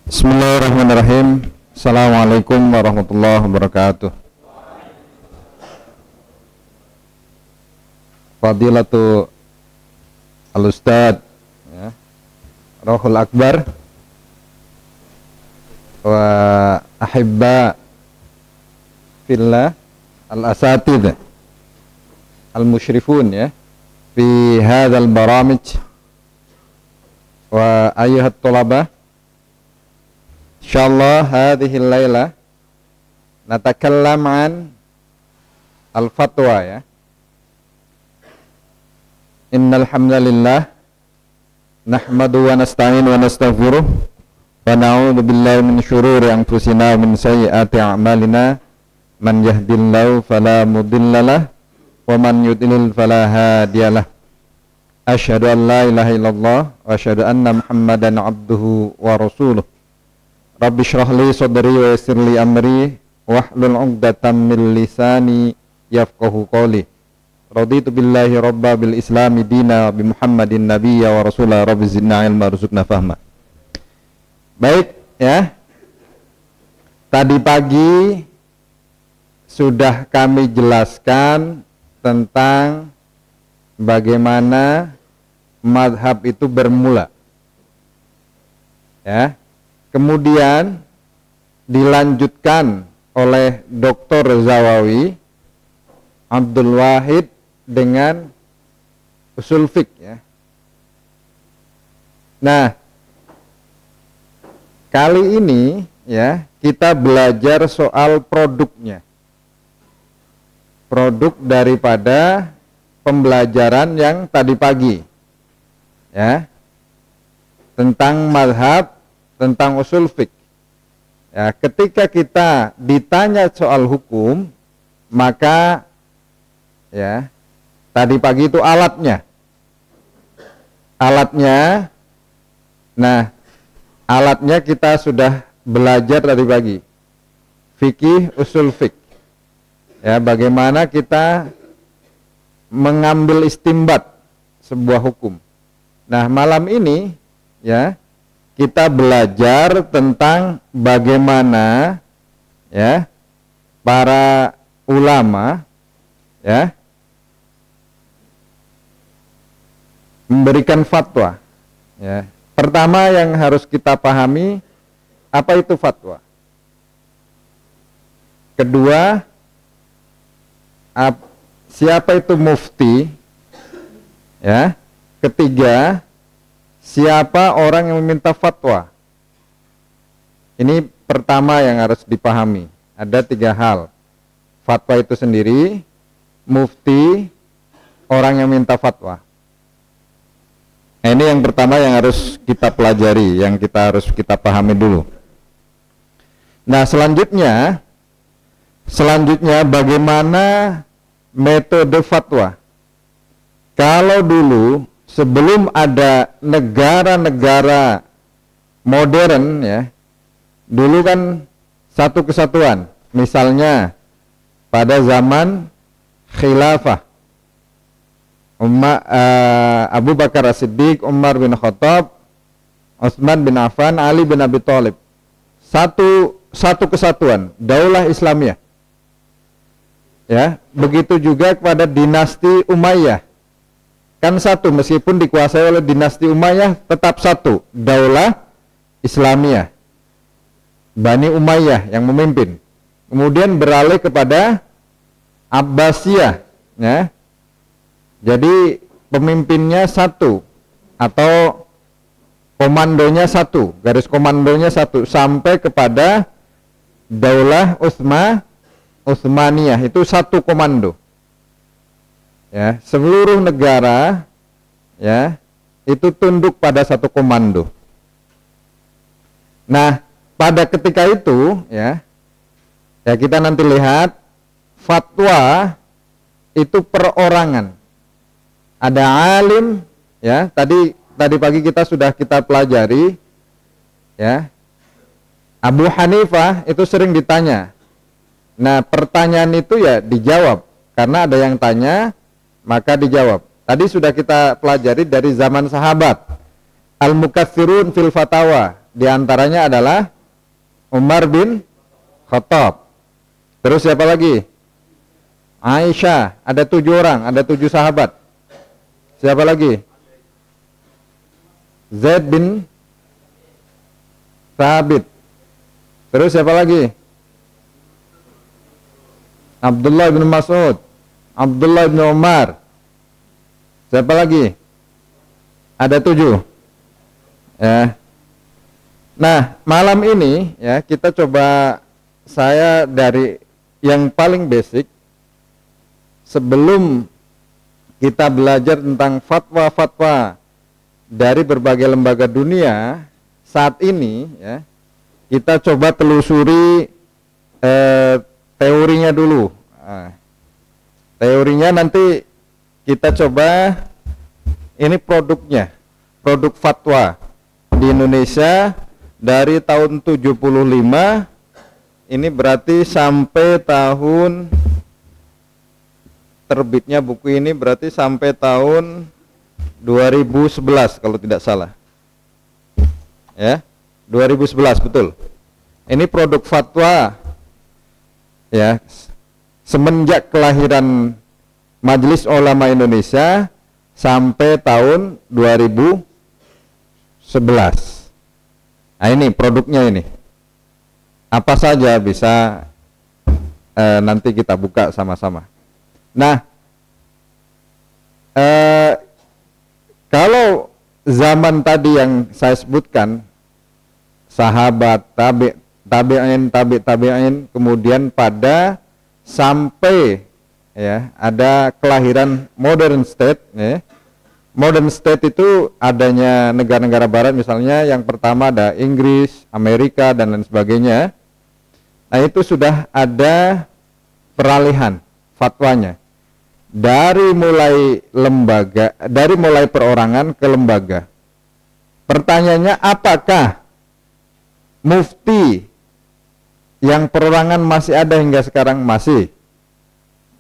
Bismillahirrahmanirrahim. Assalamualaikum warahmatullahi wabarakatuh. Fadilatu al-Ustadz ya, Rohul Akbar wa ahibba fillah al-asatidh al-musyrifun ya fi hadzal baramij wa ayyuhat tulabah. Insyaallah hadhihi al-laila natakallam an al-fatwa ya. Innal hamdalillah nahmadu wa nasta'inu wa nastaghfiruh wa na'udzu billahi min syururi anfusina wa min sayyiati a'malina. Man yahdihillahu fala mudhillalah wa man yudlil fala hadiyalah. Asyhadu an la ilaha illallah wa asyhadu anna Muhammadan abduhu wa rasuluh. Rabbi shrah li sadri wa yassir li amri wahlul 'uqdatam min lisani yafqahu qawli. Raditu billahi rabba bil islami dina bi Muhammadin nabiyya wa rasulah. Rabbi zidna ilma warzuqna fahma. Baik ya. Tadi pagi sudah kami jelaskan tentang bagaimana mazhab itu bermula. Ya. Kemudian dilanjutkan oleh Dr. Zawawi Abdul Wahid dengan usul fiqh ya. Nah, kali ini ya kita belajar soal produknya. Produk daripada pembelajaran yang tadi pagi. Ya. Tentang mazhab, tentang usul fiqh. Ya, ketika kita ditanya soal hukum, maka ya, tadi pagi itu alatnya. Alatnya, nah, alatnya kita sudah belajar tadi pagi. Fikih, usul fiqh. Ya, bagaimana kita mengambil istimbat sebuah hukum. Nah, malam ini ya kita belajar tentang bagaimana ya para ulama ya memberikan fatwa ya. Pertama yang harus kita pahami, apa itu fatwa. Kedua, siapa itu mufti ya. Ketiga, siapa orang yang meminta fatwa. Ini pertama yang harus dipahami. Ada 3 hal. Fatwa itu sendiri, mufti, orang yang minta fatwa. Nah, ini yang pertama yang harus kita pelajari, yang harus kita pahami dulu. Nah, selanjutnya bagaimana metode fatwa. Kalau dulu sebelum ada negara-negara modern ya, dulu kan satu kesatuan. Misalnya pada zaman khilafah Abu Bakar As-Siddiq, Umar bin Khattab, Utsman bin Affan, Ali bin Abi Thalib. Satu kesatuan, Daulah Islamiyah. Ya, begitu juga kepada dinasti Umayyah. Kan satu, meskipun dikuasai oleh dinasti Umayyah, tetap satu, Daulah Islamiyah. Bani Umayyah yang memimpin. Kemudian beralih kepada Abbasiyah ya. Jadi pemimpinnya satu atau komandonya satu, garis komandonya satu, sampai kepada Daulah Utsmaniyah, itu satu komando. Ya, seluruh negara ya itu tunduk pada satu komando. Nah, pada ketika itu ya kita nanti lihat fatwa itu perorangan. Ada alim ya, tadi pagi kita sudah pelajari ya. Abu Hanifah itu sering ditanya. Nah, pertanyaan itu ya dijawab karena ada yang tanya maka dijawab. Tadi sudah kita pelajari dari zaman sahabat. Al-mukatsirun fil fatawa. Di antaranya adalah Umar bin Khattab. Terus siapa lagi? Aisyah. Ada 7 orang, ada 7 sahabat. Siapa lagi? Zaid bin Thabit. Terus siapa lagi? Abdullah bin Mas'ud, Abdullah bin Umar. Siapa lagi? Ada 7. Ya. Nah, malam ini ya kita coba, saya dari yang paling basic sebelum kita belajar tentang fatwa-fatwa dari berbagai lembaga dunia saat ini ya, kita coba telusuri teorinya dulu. Teorinya nanti kita coba, ini produknya, produk fatwa di Indonesia dari tahun 75, ini berarti sampai tahun terbitnya buku ini berarti sampai tahun 2011 kalau tidak salah. Ya, 2011 betul. Ini produk fatwa ya, semenjak kelahiran Majelis Ulama Indonesia sampai tahun 2011. Nah, ini produknya ini. Apa saja bisa nanti kita buka sama-sama. Nah, kalau zaman tadi yang saya sebutkan, sahabat, tabi'in, kemudian pada sampai ya ada kelahiran modern state ya. Modern state itu adanya negara-negara barat, misalnya yang pertama ada Inggris, Amerika dan lain sebagainya. Nah, itu sudah ada peralihan fatwanya dari mulai lembaga, dari mulai perorangan ke lembaga. Pertanyaannya, apakah mufti yang perorangan masih ada hingga sekarang? Masih.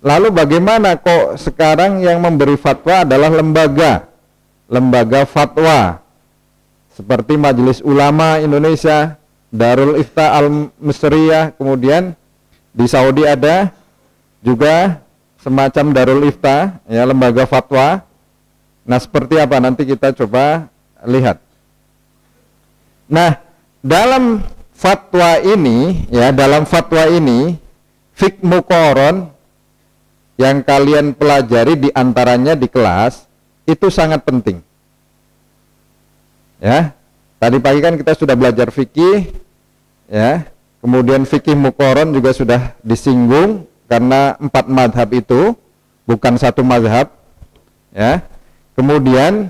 Lalu bagaimana kok sekarang yang memberi fatwa adalah lembaga fatwa seperti Majelis Ulama Indonesia, Darul Ifta Al-Misriyah, kemudian di Saudi ada juga semacam Darul Ifta ya, lembaga fatwa. Nah, seperti apa nanti kita coba lihat. Nah, dalam fatwa ini ya, fiqh muqaron yang kalian pelajari diantaranya di kelas itu sangat penting ya. Tadi pagi kan kita sudah belajar fikih ya, kemudian fikih muqaron juga sudah disinggung karena 4 mazhab itu bukan 1 mazhab ya. Kemudian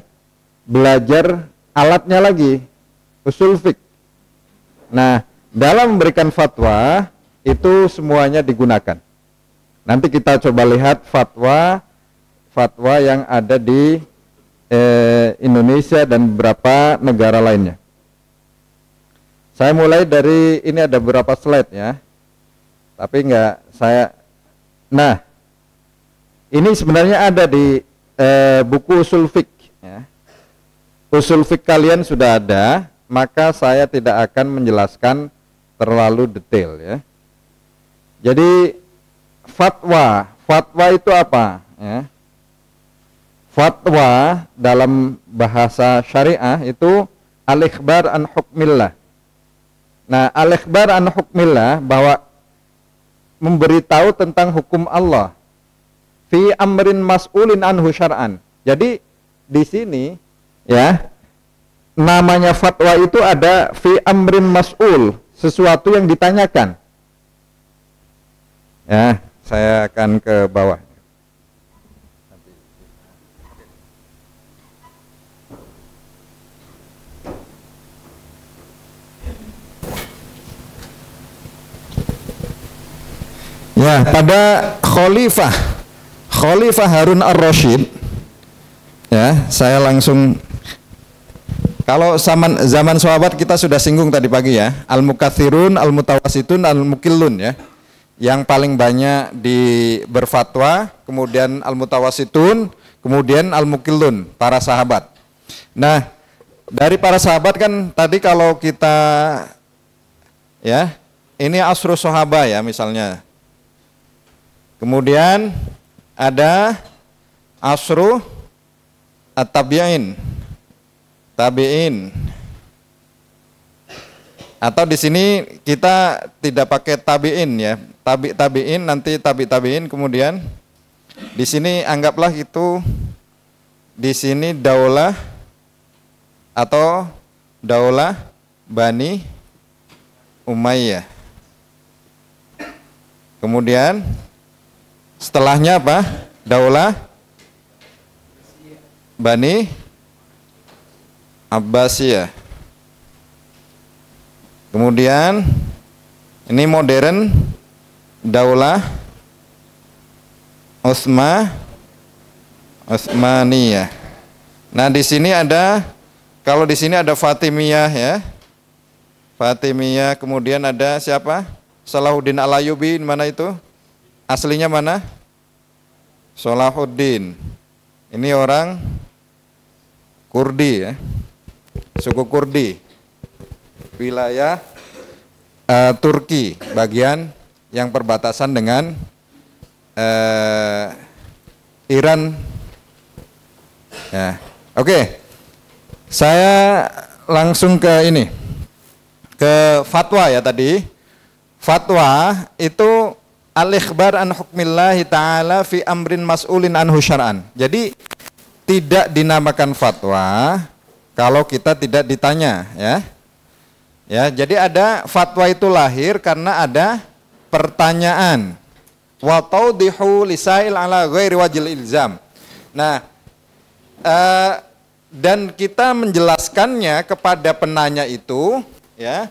belajar alatnya lagi, usul fiqh. Nah, dalam memberikan fatwa itu semuanya digunakan. Nanti kita coba lihat fatwa yang ada di Indonesia dan beberapa negara lainnya. Saya mulai dari ini, ada beberapa slide ya, tapi enggak saya. Nah, ini sebenarnya ada di buku usul fiqh ya. Usul fiqh kalian sudah ada, maka saya tidak akan menjelaskan terlalu detail ya. Jadi fatwa itu apa ya? Fatwa dalam bahasa syariah itu al-ikhbar an hukmillah. Nah, al-ikhbar an hukmillah, bahwa memberitahu tentang hukum Allah fi amrin mas'ulin anhu syar'an. Jadi di sini ya, namanya fatwa itu ada fi amrin mas'ul, sesuatu yang ditanyakan. Ya, saya akan ke bawah. Ya, pada Khalifah Harun Ar-Rasyid ya, saya langsung, kalau zaman sahabat kita sudah singgung tadi pagi ya, al-mukatsirun, al-mutawasitun, al-mukillun ya. Yang paling banyak berfatwa, kemudian al-mutawasitun, kemudian al-mukillun, para sahabat. Nah, Dari para sahabat kan tadi kalau kita ya, ini asru sahabat ya misalnya. Kemudian ada asru at-tabi'in. Tabi'in. Atau di sini kita tidak pakai tabi'in ya. Tabi'in nanti tabi'in kemudian di sini anggaplah itu di sini daulah atau daulah Bani Umayyah. Kemudian setelahnya apa? Daulah Bani Abbasiyah. Kemudian ini modern daulah Utsmaniyah. Nah, di sini ada, kalau di sini ada Fatimiyah ya. Fatimiyah, kemudian ada siapa? Salahuddin Al-Ayyubi, mana itu? Aslinya mana? Salahuddin. Ini orang Kurdi ya. Suku Kurdi. Wilayah Turki, bagian yang perbatasan dengan Iran. Ya. Oke. Saya langsung ke ini. Ke fatwa ya tadi. Fatwa itu al-ikhbar an hukmillahi ta'ala fi amrin mas'ulin anhu syar'an. Jadi tidak dinamakan fatwa kalau kita tidak ditanya ya. Ya, jadi ada fatwa itu lahir karena ada pertanyaan. Wa tawdihu lisail ala ghairi wajil ilzam. Nah, dan kita menjelaskannya kepada penanya itu ya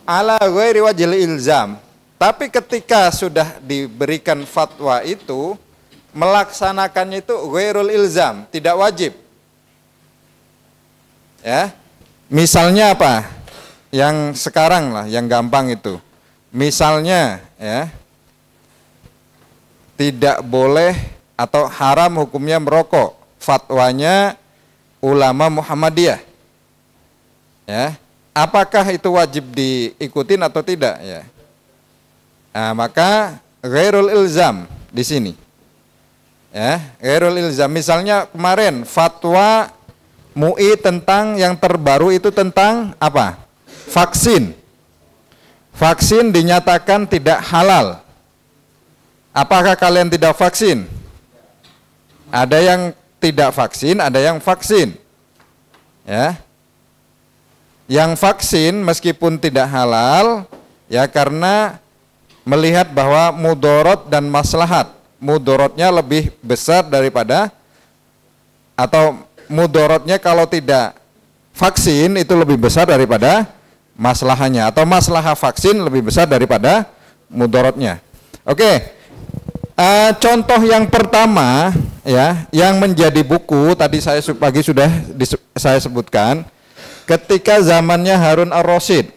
ala ghairi wajil ilzam. Tapi ketika sudah diberikan fatwa itu, melaksanakannya itu ghairul ilzam, tidak wajib. Ya. Misalnya apa? Yang sekarang lah, yang gampang itu. Misalnya ya, tidak boleh atau haram hukumnya merokok. Fatwanya ulama Muhammadiyah. Ya. Apakah itu wajib diikutin atau tidak ya? Nah, maka ghairul ilzam di sini. Ya, ghairul ilzam. Misalnya kemarin fatwa MUI tentang yang terbaru itu tentang apa? Vaksin. Vaksin dinyatakan tidak halal. Apakah kalian tidak vaksin? Ada yang tidak vaksin, ada yang vaksin. Ya. Yang vaksin meskipun tidak halal ya karena melihat bahwa mudorot dan maslahat. Mudorotnya lebih besar daripada, atau mudorotnya kalau tidak vaksin itu lebih besar daripada maslahannya, atau maslahah vaksin lebih besar daripada mudorotnya. Oke. Contoh yang pertama ya, yang menjadi buku tadi saya pagi sudah saya sebutkan, ketika zamannya Harun ar-Rasyid.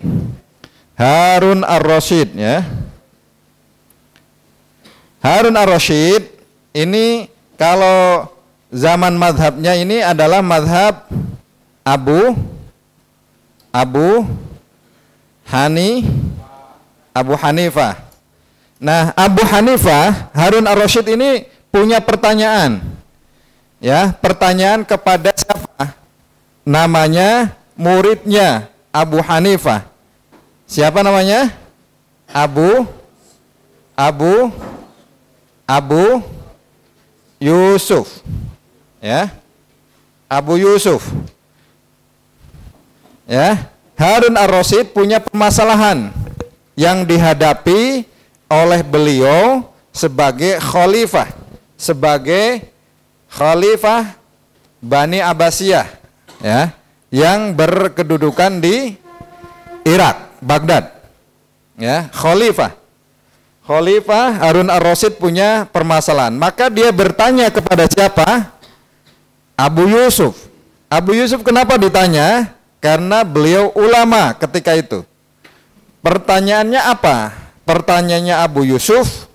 Harun ar-Rasyid ya. Harun ar-Rasyid ini kalau zaman madhabnya ini adalah madhab Abu Hanifah. Nah, Abu Hanifah, Harun ar-Rasyid ini punya pertanyaan. Ya, pertanyaan kepada siapa? Namanya muridnya Abu Hanifah. Siapa namanya? Abu Yusuf. Ya. Abu Yusuf. Ya. Harun ar-Rasyid punya permasalahan yang dihadapi oleh beliau sebagai khalifah Bani Abbasiyah ya, yang berkedudukan di Irak, Baghdad. Ya, Khalifah Harun ar-Rasyid punya permasalahan. Maka dia bertanya kepada siapa? Abu Yusuf. Abu Yusuf kenapa ditanya? Karena beliau ulama ketika itu. Pertanyaannya apa? Pertanyaannya Abu Yusuf,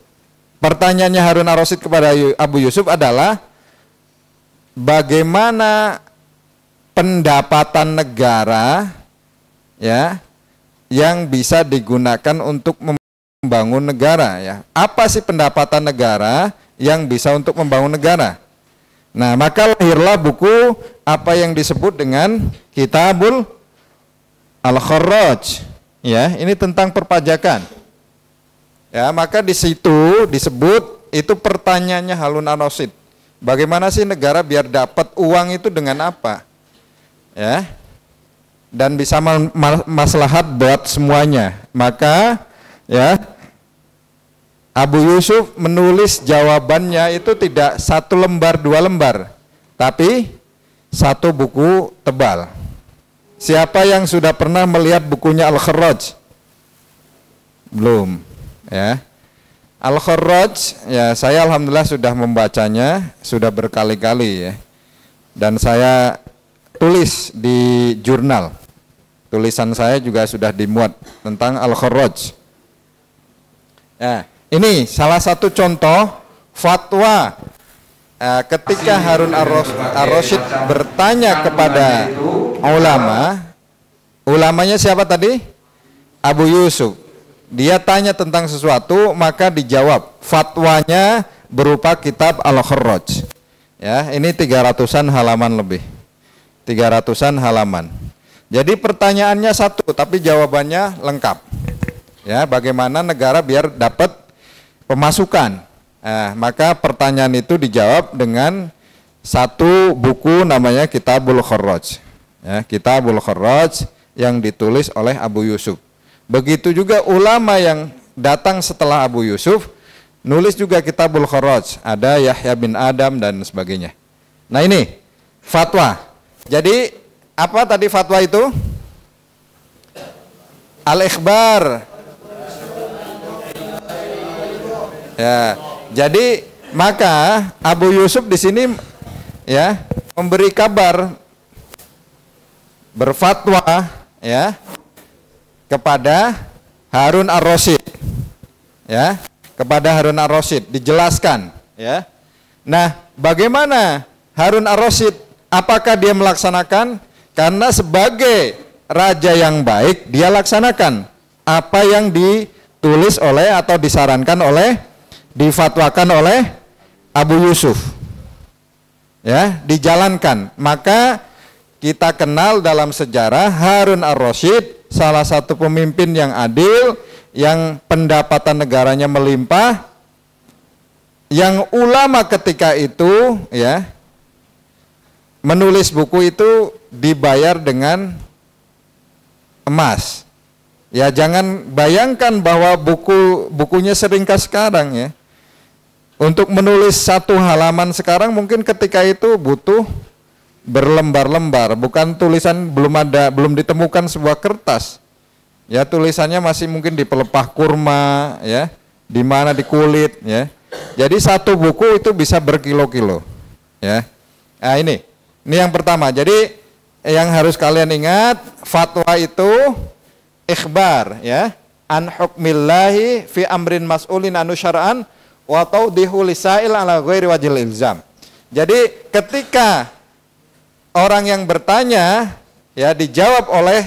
pertanyaannya Harun ar-Rasyid kepada Abu Yusuf adalah bagaimana pendapatan negara ya yang bisa digunakan untuk membangun negara ya. Apa sih pendapatan negara yang bisa untuk membangun negara? Nah, maka lahirlah buku apa yang disebut dengan Kitabul Al-Kharraj. Ya, ini tentang perpajakan. Ya, maka di situ disebut itu pertanyaannya Harun ar-Rasyid. Bagaimana sih negara biar dapat uang itu dengan apa? Ya. Dan bisa maslahat buat semuanya. Maka ya Abu Yusuf menulis jawabannya itu tidak 1 lembar 2 lembar, tapi 1 buku tebal. Siapa yang sudah pernah melihat bukunya Al-Kharraj? Belum, ya. Al-Kharraj, ya saya alhamdulillah sudah membacanya, sudah berkali-kali ya. Dan saya tulis di jurnal. Tulisan saya juga sudah dimuat tentang Al-Kharraj. Ya. Ini salah satu contoh fatwa ketika Harun ar-Rasyid bertanya kepada ulama. Ulamanya siapa tadi? Abu Yusuf. Dia tanya tentang sesuatu, maka dijawab. Fatwanya berupa kitab Al-Kharraj. Ya, ini 300-an halaman lebih. 300-an halaman. Jadi pertanyaannya satu, tapi jawabannya lengkap. Ya, bagaimana negara biar dapat pemasukan. Maka pertanyaan itu dijawab dengan 1 buku namanya Kitabul Kharraj. Ya, Kitabul Kharraj yang ditulis oleh Abu Yusuf. Begitu juga ulama yang datang setelah Abu Yusuf nulis juga Kitabul Kharraj. Ada Yahya bin Adam dan sebagainya. Nah ini fatwa. Jadi apa tadi fatwa itu? Al-Ikhbar. Ya, jadi maka Abu Yusuf di sini ya memberi kabar, berfatwa ya kepada Harun ar-Rasyid, ya kepada Harun ar-Rasyid dijelaskan ya. Nah, bagaimana Harun ar-Rasyid? Apakah dia melaksanakan? Karena sebagai raja yang baik dia laksanakan apa yang ditulis oleh atau disarankan oleh, difatwakan oleh Abu Yusuf. Ya, dijalankan. Maka kita kenal dalam sejarah Harun ar-Rasyid salah satu pemimpin yang adil, yang pendapatan negaranya melimpah, yang ulama ketika itu ya menulis buku itu dibayar dengan emas. Ya, jangan bayangkan bahwa bukunya seringkas sekarang ya. Untuk menulis 1 halaman sekarang mungkin ketika itu butuh berlembar-lembar, bukan tulisan, belum ditemukan sebuah kertas. Ya, tulisannya masih mungkin di pelepah kurma ya, di mana di kulit ya. Jadi 1 buku itu bisa berkilo-kilo ya. Nah, ini yang pertama. Jadi yang harus kalian ingat, fatwa itu ikhbar ya, an hukmillahi fi amrin mas'ulin anu syar'an wa tawdihu lisail ala ghairi wajil ilzam. Jadi ketika orang yang bertanya ya dijawab oleh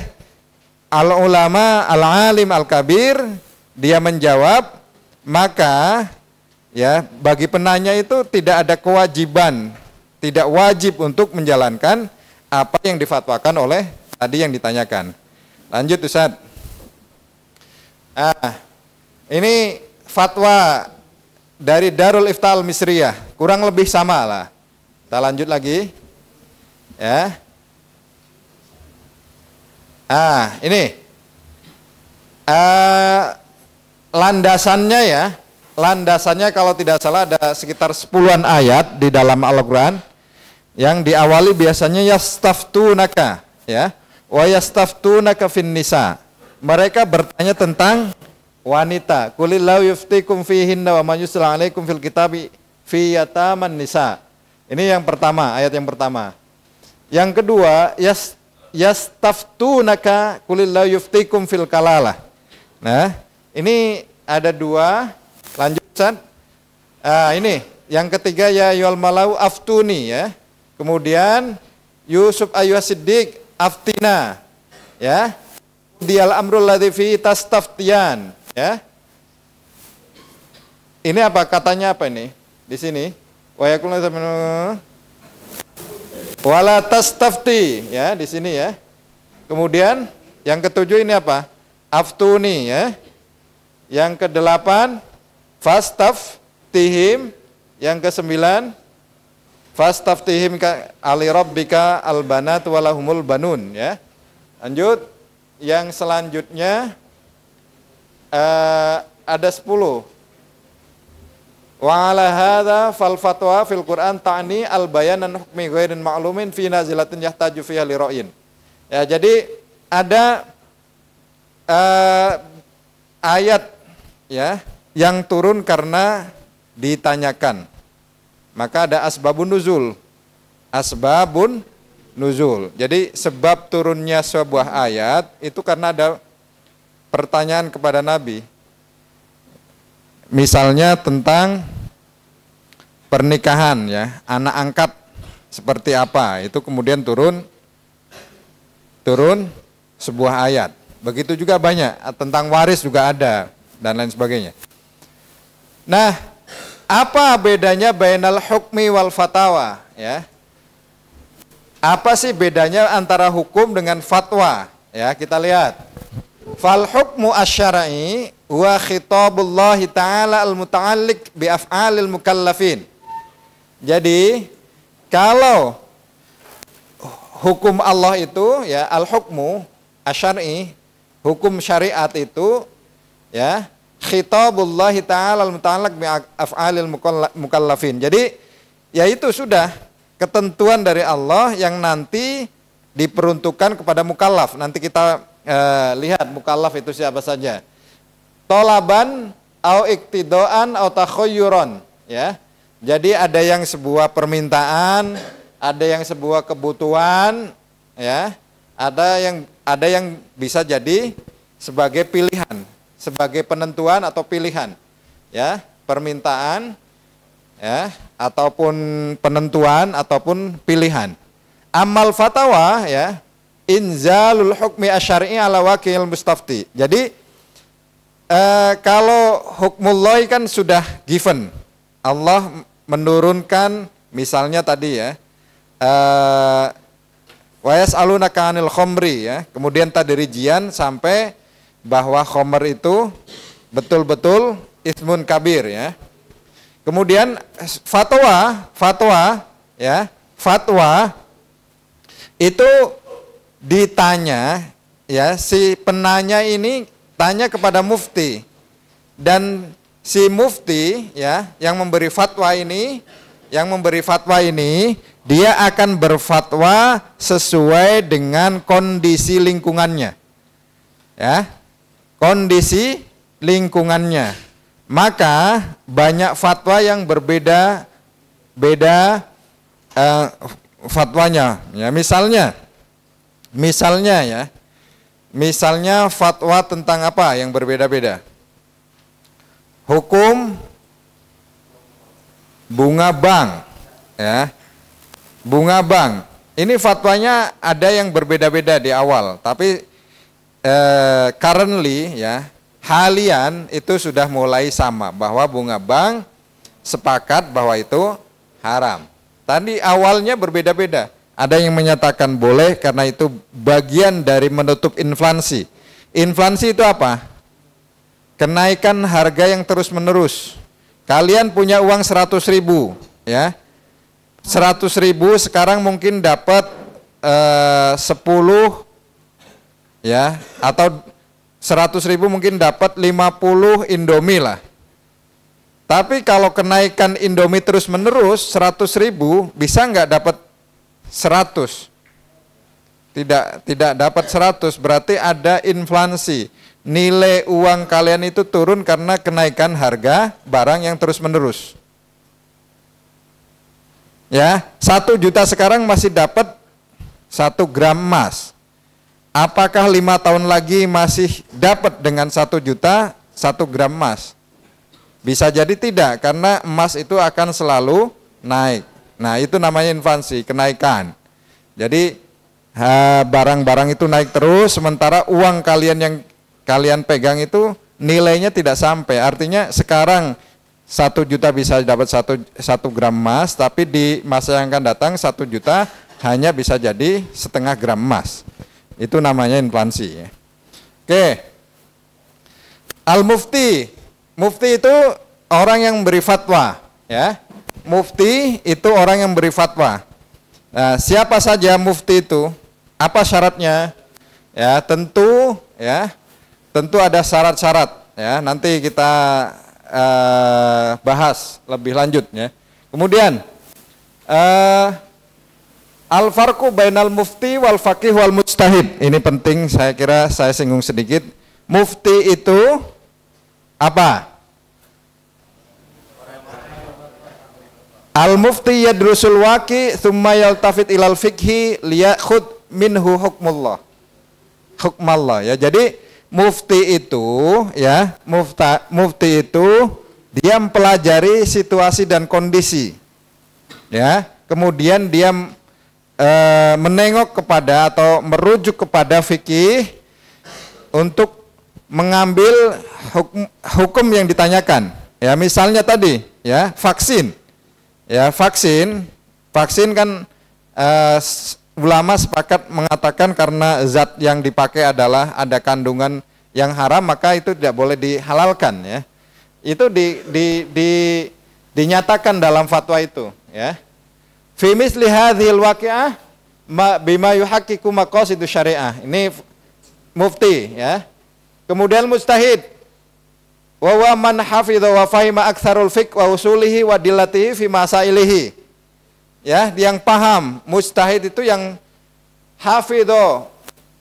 al-ulama al-alim al-kabir, dia menjawab, maka ya bagi penanya itu tidak ada kewajiban, tidak wajib untuk menjalankan apa yang difatwakan oleh tadi yang ditanyakan. Lanjut Ustaz. Ini fatwa dari Darul Iftah Al-Misriyah, kurang lebih sama lah. Kita lanjut lagi ya. Ini landasannya ya. Landasannya kalau tidak salah ada sekitar 10-an ayat di dalam Al-Quran yang diawali biasanya yastaftunaka ya, wa yastaftunaka fin nisa. Mereka bertanya tentang wanita. Qulillahu yuftikum fihinna wa ma yusla 'alaikum fil kitabi fi yataman nisa. Ini yang pertama, ayat yang pertama. Yang kedua, yastaftunaka qulillahu yuftikum fil kalalah. Nah, ini ada 2. Lanjut San. Ini yang ketiga ya ayyuhal malau aftuni ya. Kemudian Yusuf ayyuhas siddiq aftina, ya. Dial amrul ladzi fi tastaftiyan, ya. Ini apa katanya apa ini? Di sini wa yaquluna wala tastafti, ya, di sini ya. Kemudian yang ketujuh ini apa? Aftuni, ya. Yang kedelapan fastaftihim, yang kesembilan fastaftihim ali rabbika albanat walahumul banun, ya. Lanjut, yang selanjutnya ada 10. Wa ala hadza fal fatwa fil Qur'an ta'ni al bayanan hukmi ghairin ma'lumin fi nazilatin yahtaju fiha li ra'yin. Ya, jadi ada ayat, ya, yang turun karena ditanyakan. Maka ada asbabun nuzul. Asbabun nuzul. Jadi sebab turunnya sebuah ayat itu karena ada pertanyaan kepada Nabi. Misalnya tentang pernikahan, ya, anak angkat seperti apa, itu kemudian turun sebuah ayat. Begitu juga banyak tentang waris juga ada dan lain sebagainya. Nah, apa bedanya bainal hukmi wal fatawa, ya? Apa sih bedanya antara hukum dengan fatwa? Ya, kita lihat. Fal hukmu asy-syar'i wa khitabullah ta'ala al-muta'alliq bi af'alil mukallafin. Jadi, kalau hukum Allah itu, ya, al-hukmu asy-syar'i, hukum syariat itu, ya, khitabullah ta'ala al-muta'alliq bi af'alil mukallafin. Jadi, ya itu sudah ketentuan dari Allah yang nanti diperuntukkan kepada mukallaf. Nanti kita lihat mukallaf itu siapa saja. Tolaban au iktidoan au takhayyuran, ya. Jadi ada yang sebuah permintaan, ada yang sebuah kebutuhan, ya. Ada yang bisa jadi sebagai pilihan, sebagai penentuan atau pilihan, ya, permintaan, ya, ataupun penentuan ataupun pilihan. Amal fatwa, ya, inzalul hukmi asyari ala wakil mustafti. Jadi kalau hukmullah kan sudah given, Allah menurunkan, misalnya tadi, ya, wa yas'alunaka 'anil khamri, ya, kemudian tadrijian sampai bahwa khamr itu betul-betul ismun kabir, ya. Kemudian fatwa, ya, fatwa itu ditanya, ya, si penanya ini tanya kepada mufti, dan si mufti, ya, yang memberi fatwa ini, dia akan berfatwa sesuai dengan kondisi lingkungannya, ya, kondisi lingkungannya. Maka banyak fatwa yang berbeda-beda fatwanya, ya. Misalnya fatwa tentang apa yang berbeda-beda? Hukum bunga bank, ya. Bunga bank. Ini fatwanya ada yang berbeda-beda di awal, tapi currently, ya, halian itu sudah mulai sama bahwa bunga bank sepakat bahwa itu haram. Tadi awalnya berbeda-beda. Ada yang menyatakan boleh karena itu bagian dari menutup inflasi. Inflasi itu apa? Kenaikan harga yang terus-menerus. Kalian punya uang 100.000, ya. 100.000 sekarang mungkin dapat 10, ya, atau 100.000 mungkin dapat 50 Indomie lah. Tapi kalau kenaikan Indomie terus-menerus 100.000, bisa nggak dapat 100? Tidak dapat 100, berarti ada inflasi. Nilai uang kalian itu turun karena kenaikan harga barang yang terus-menerus. Ya, 1 juta sekarang masih dapat 1 gram emas. Apakah 5 tahun lagi masih dapat dengan 1 juta 1 gram emas? Bisa jadi tidak, karena emas itu akan selalu naik. Nah, itu namanya inflasi, kenaikan. Jadi barang-barang itu naik terus, sementara uang kalian yang kalian pegang itu nilainya tidak sampai. Artinya sekarang 1 juta bisa dapat 1 gram emas, tapi di masa yang akan datang 1 juta hanya bisa jadi setengah gram emas. Itu namanya inflasi. Oke. Al-mufti. Mufti itu orang yang beri fatwa, ya. Mufti itu orang yang beri fatwa. Nah, siapa saja mufti itu? Apa syaratnya? Ya, tentu ada syarat-syarat, ya. Nanti kita bahas lebih lanjut, ya. Kemudian al-farqu bainal mufti wal faqih wal mujtahid. Ini penting, saya kira saya singgung sedikit. Mufti itu apa? Al-mufti yadrusul waqi thumma yaltafit ilal fiqhi liyakhud minhu hukmullah. Hukmallah, ya. Jadi mufti itu, ya, mufti itu dia mempelajari situasi dan kondisi. Ya, kemudian dia menengok kepada atau merujuk kepada fikih untuk mengambil hukum yang ditanyakan. Ya, misalnya tadi, ya, vaksin. Ya, vaksin kan ulama sepakat mengatakan karena zat yang dipakai adalah ada kandungan yang haram, maka itu tidak boleh dihalalkan, ya. Itu dinyatakan dalam fatwa itu, ya. Fi misli hadhil waqi'ah bima yuhaqqiqu maqasidus syariah. Ini mufti, ya. Kemudian mujtahid. Wa huwa man hafidha wa fahima aktsarul fiqh wa usulihi wa dillatihi fi masailihi. Ya, yang paham. Mujtahid itu yang hafidha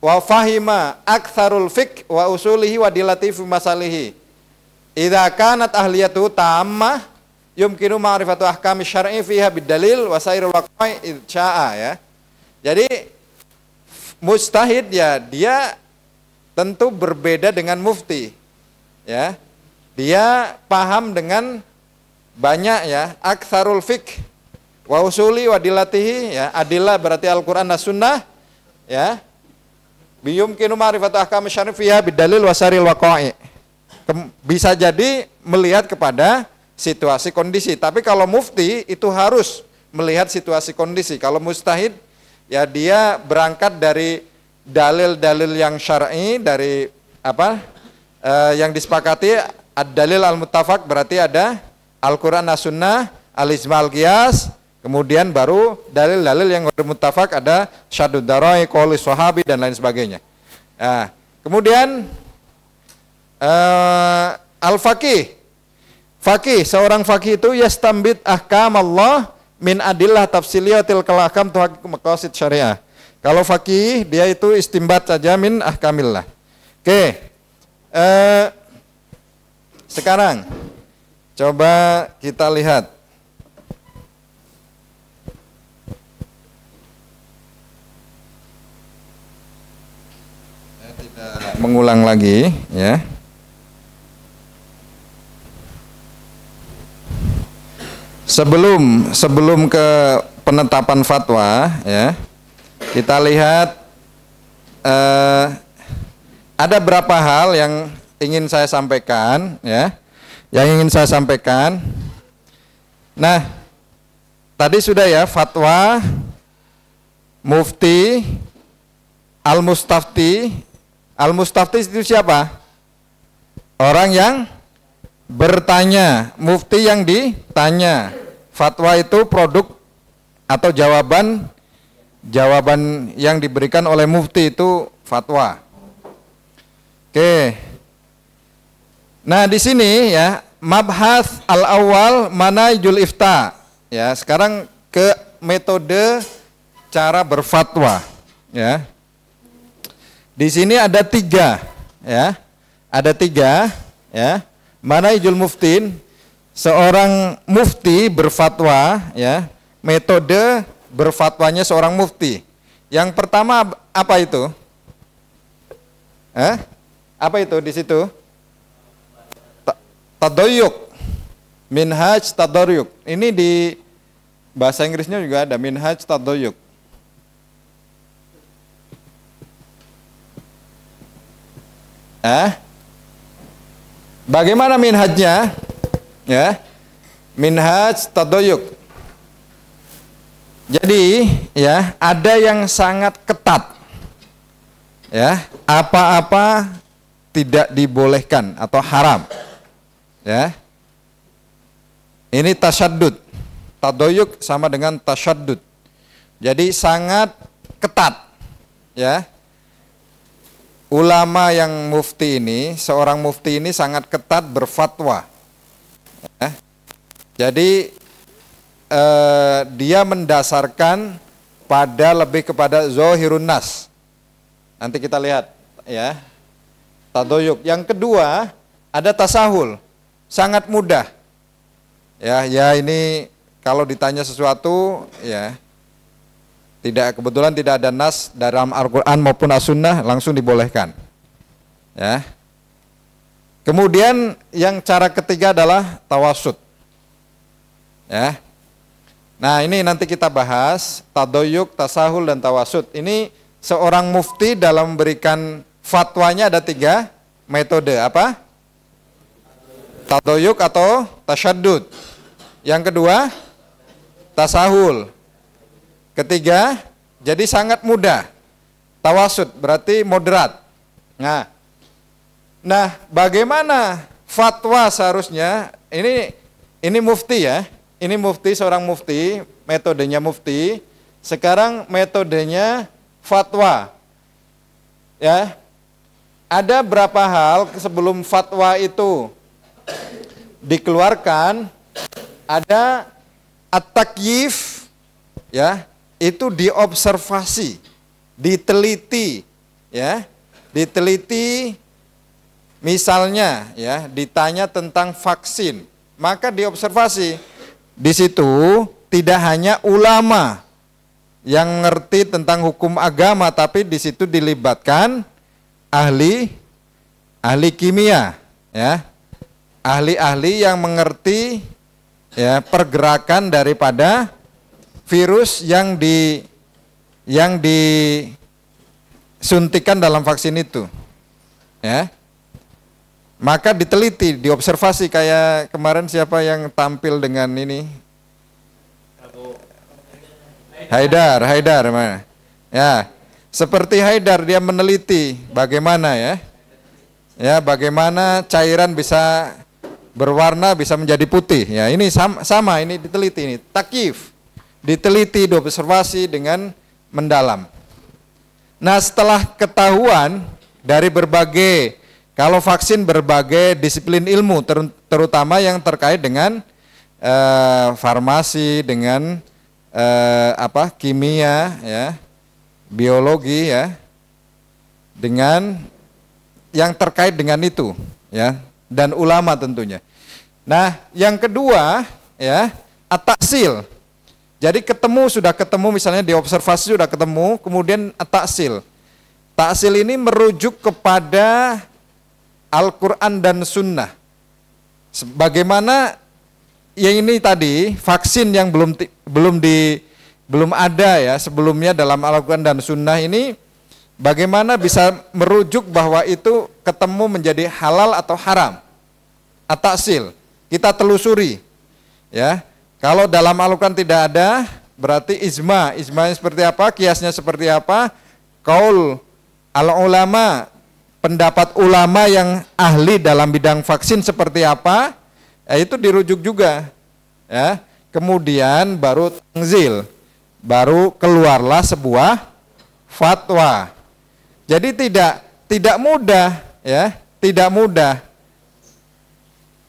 wa fahima aktsarul fiqh wa usulihi wa dillatihi fi masailihi. Idza kanat ahliyatu tammah yumkinu ma'rifatu ahkami syar'i fiha bidalil wa sairul waqa'i idsya'a, ya. Jadi mujtahid, ya, dia tentu berbeda dengan mufti, ya. Dia paham dengan banyak, ya, aktsarul fiqh wa usuli wa dilatihi, ya. Adillah berarti Al-Qur'an dan Sunnah, ya. Biyumkinu ma'rifatu ahkam syar'i fiha bidalil wa saril waqa'i. Bisa jadi melihat kepada situasi kondisi. Tapi kalau mufti itu harus melihat situasi kondisi. Kalau mujtahid, ya, dia berangkat dari dalil-dalil yang syar'i, dari apa? Yang disepakati. Ad-dalil al-muttafaq berarti ada Al-Quran as-sunnah, al-ijma' al-qiyas, kemudian baru dalil-dalil yang muttafaq ada syadud darai, qauli sahabi dan lain sebagainya. Nah, kemudian al-faqih. Faqih, seorang faqih itu yastambit ahkam Allah min adillah tafsiliyatil kalahkam tuhaqqiq maqasid syariah. Kalau faqih dia itu istimbat saja min ahkamillah. Oke. Sekarang coba kita lihat saya tidak mengulang lagi, ya. Sebelum ke penetapan fatwa, ya, kita lihat ada berapa hal yang ingin saya sampaikan, ya, Nah, tadi sudah, ya, fatwa, mufti, al-mustafti. Al-mustafti itu siapa? Orang yang bertanya. Mufti yang ditanya. Fatwa itu produk atau jawaban yang diberikan oleh mufti itu fatwa. Oke. Nah, di sini, ya, mabhas al-awwal manaijul ifta. Ya, sekarang ke metode cara berfatwa, ya. Di sini ada 3, ya. Ada 3, ya. Manaijul muftin, seorang mufti berfatwa, ya. Metode berfatwanya seorang mufti. Yang pertama apa itu? Apa itu di situ? Tadoyuk, minhaj tadoyuk. Ini di bahasa Inggrisnya juga ada minhaj tadoyuk. Bagaimana minhajnya? Ya, minhaj tadoyuk. Jadi ya, ada yang sangat ketat. Ya, apa-apa tidak dibolehkan atau haram. Ya. Ini tasyaddud. Tadoyuk sama dengan tasyaddud. Jadi sangat ketat. Ya. Ulama yang mufti ini, seorang mufti ini sangat ketat berfatwa. Ya. Jadi dia mendasarkan pada lebih kepada zahirun nas. Nanti kita lihat ya. Tadoyuk. Yang kedua ada tasahul. Sangat mudah. Ya ini kalau ditanya sesuatu ya kebetulan tidak ada nas dalam Al-Quran maupun As-Sunnah langsung dibolehkan. Ya. Kemudian yang cara ketiga adalah tawasud. Ya. Nah ini nanti kita bahas tadoyuk, tasahul dan tawasud. Ini seorang mufti dalam memberikan fatwanya ada 3 metode. Apa? Tadoyuk atau tasyaddud. Yang kedua tasahul. Ketiga, jadi sangat mudah. Tawasud berarti moderat. Nah, bagaimana fatwa seharusnya? Ini mufti ya. Ini mufti, seorang mufti, metodenya mufti. Sekarang metodenya fatwa. Ya. Ada berapa hal sebelum fatwa itu dikeluarkan? Ada at-takyif ya. Itu diobservasi, diteliti, ya, diteliti, misalnya, ya, ditanya tentang vaksin, maka diobservasi. Di situ tidak hanya ulama yang ngerti tentang hukum agama, tapi di situ dilibatkan ahli kimia, ya, ahli-ahli yang mengerti, ya, pergerakan daripada virus yang disuntikan dalam vaksin itu, ya. Maka diteliti, diobservasi kayak kemarin siapa yang tampil dengan ini? Haidar mana? Ya, seperti Haidar dia meneliti bagaimana ya bagaimana cairan bisa berwarna bisa menjadi putih. Ya, ini sama ini diteliti ini takyif. Diteliti, diobservasi dengan mendalam. Nah setelah ketahuan dari berbagai, kalau vaksin berbagai disiplin ilmu, terutama yang terkait dengan farmasi, dengan kimia, ya, biologi, ya, dengan yang terkait dengan itu, ya, dan ulama tentunya. Nah yang kedua, ya, at-taksil. Jadi sudah ketemu misalnya di observasi sudah ketemu, kemudian taksil. Taksil ini merujuk kepada Al-Quran dan Sunnah. Bagaimana yang ini tadi vaksin yang belum ada ya sebelumnya dalam Al-Quran dan Sunnah ini, bagaimana bisa merujuk bahwa itu ketemu menjadi halal atau haram? At-taksil. Kita telusuri, ya. Kalau dalam Al-Quran tidak ada, berarti ijma. Ijmanya seperti apa? Kiasnya seperti apa? Qaul al-ulama, pendapat ulama yang ahli dalam bidang vaksin seperti apa? Ya, itu dirujuk juga. Ya. Kemudian baru tanzil, baru keluarlah sebuah fatwa. Jadi tidak mudah, ya, tidak mudah.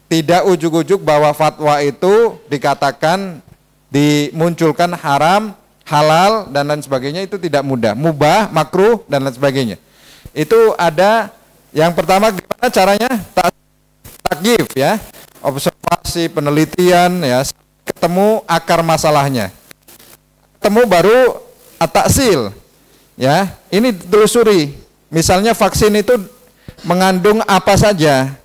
Tidak ujuk-ujuk bahwa fatwa itu dikatakan dimunculkan haram, halal dan lain sebagainya, itu tidak mudah. Mubah, makruh dan lain sebagainya. Itu ada yang pertama gimana caranya? Takyif, ya. Observasi, penelitian, ya, ketemu akar masalahnya. Ketemu baru at-taksil. Ya, ini ditelusuri. Misalnya vaksin itu mengandung apa saja?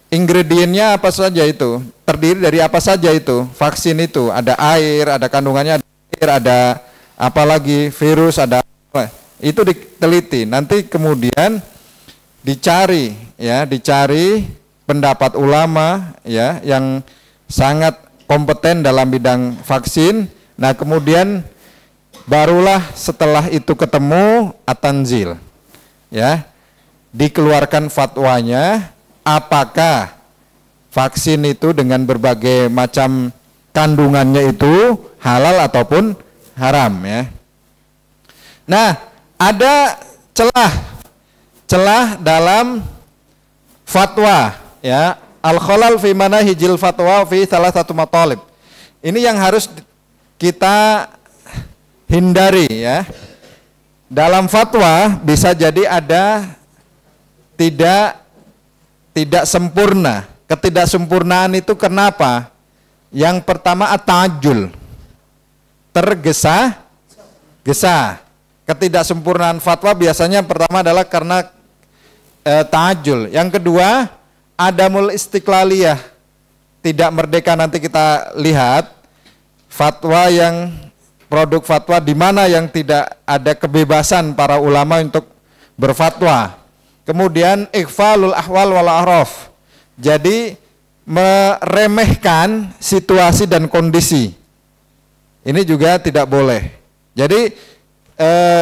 Ingredientnya apa saja itu? Terdiri dari apa saja itu? Vaksin itu ada air, ada kandungannya ada air, ada apa lagi? Virus, ada apa? Itu diteliti. Nanti kemudian dicari ya, dicari pendapat ulama ya yang sangat kompeten dalam bidang vaksin. Nah, kemudian barulah setelah itu ketemu at-tanzil. Ya. Dikeluarkan fatwanya apakah vaksin itu dengan berbagai macam kandungannya itu halal ataupun haram ya. Nah, ada celah dalam fatwa ya, al-khalal fi manahijil fatwa fi salah satu matalib. Ini yang harus kita hindari ya. Dalam fatwa bisa jadi ada tidak sempurna. Ketidaksempurnaan itu kenapa? Yang pertama at-ta'ajjul, tergesa-gesa. Ketidaksempurnaan fatwa biasanya pertama adalah karena ta'ajjul. Yang kedua, adamul istiqlaliyah, tidak merdeka. Nanti kita lihat fatwa yang produk fatwa di mana yang tidak ada kebebasan para ulama untuk berfatwa. Kemudian ikhfalul ahwal wal a'raf. Jadi meremehkan situasi dan kondisi. Ini juga tidak boleh. Jadi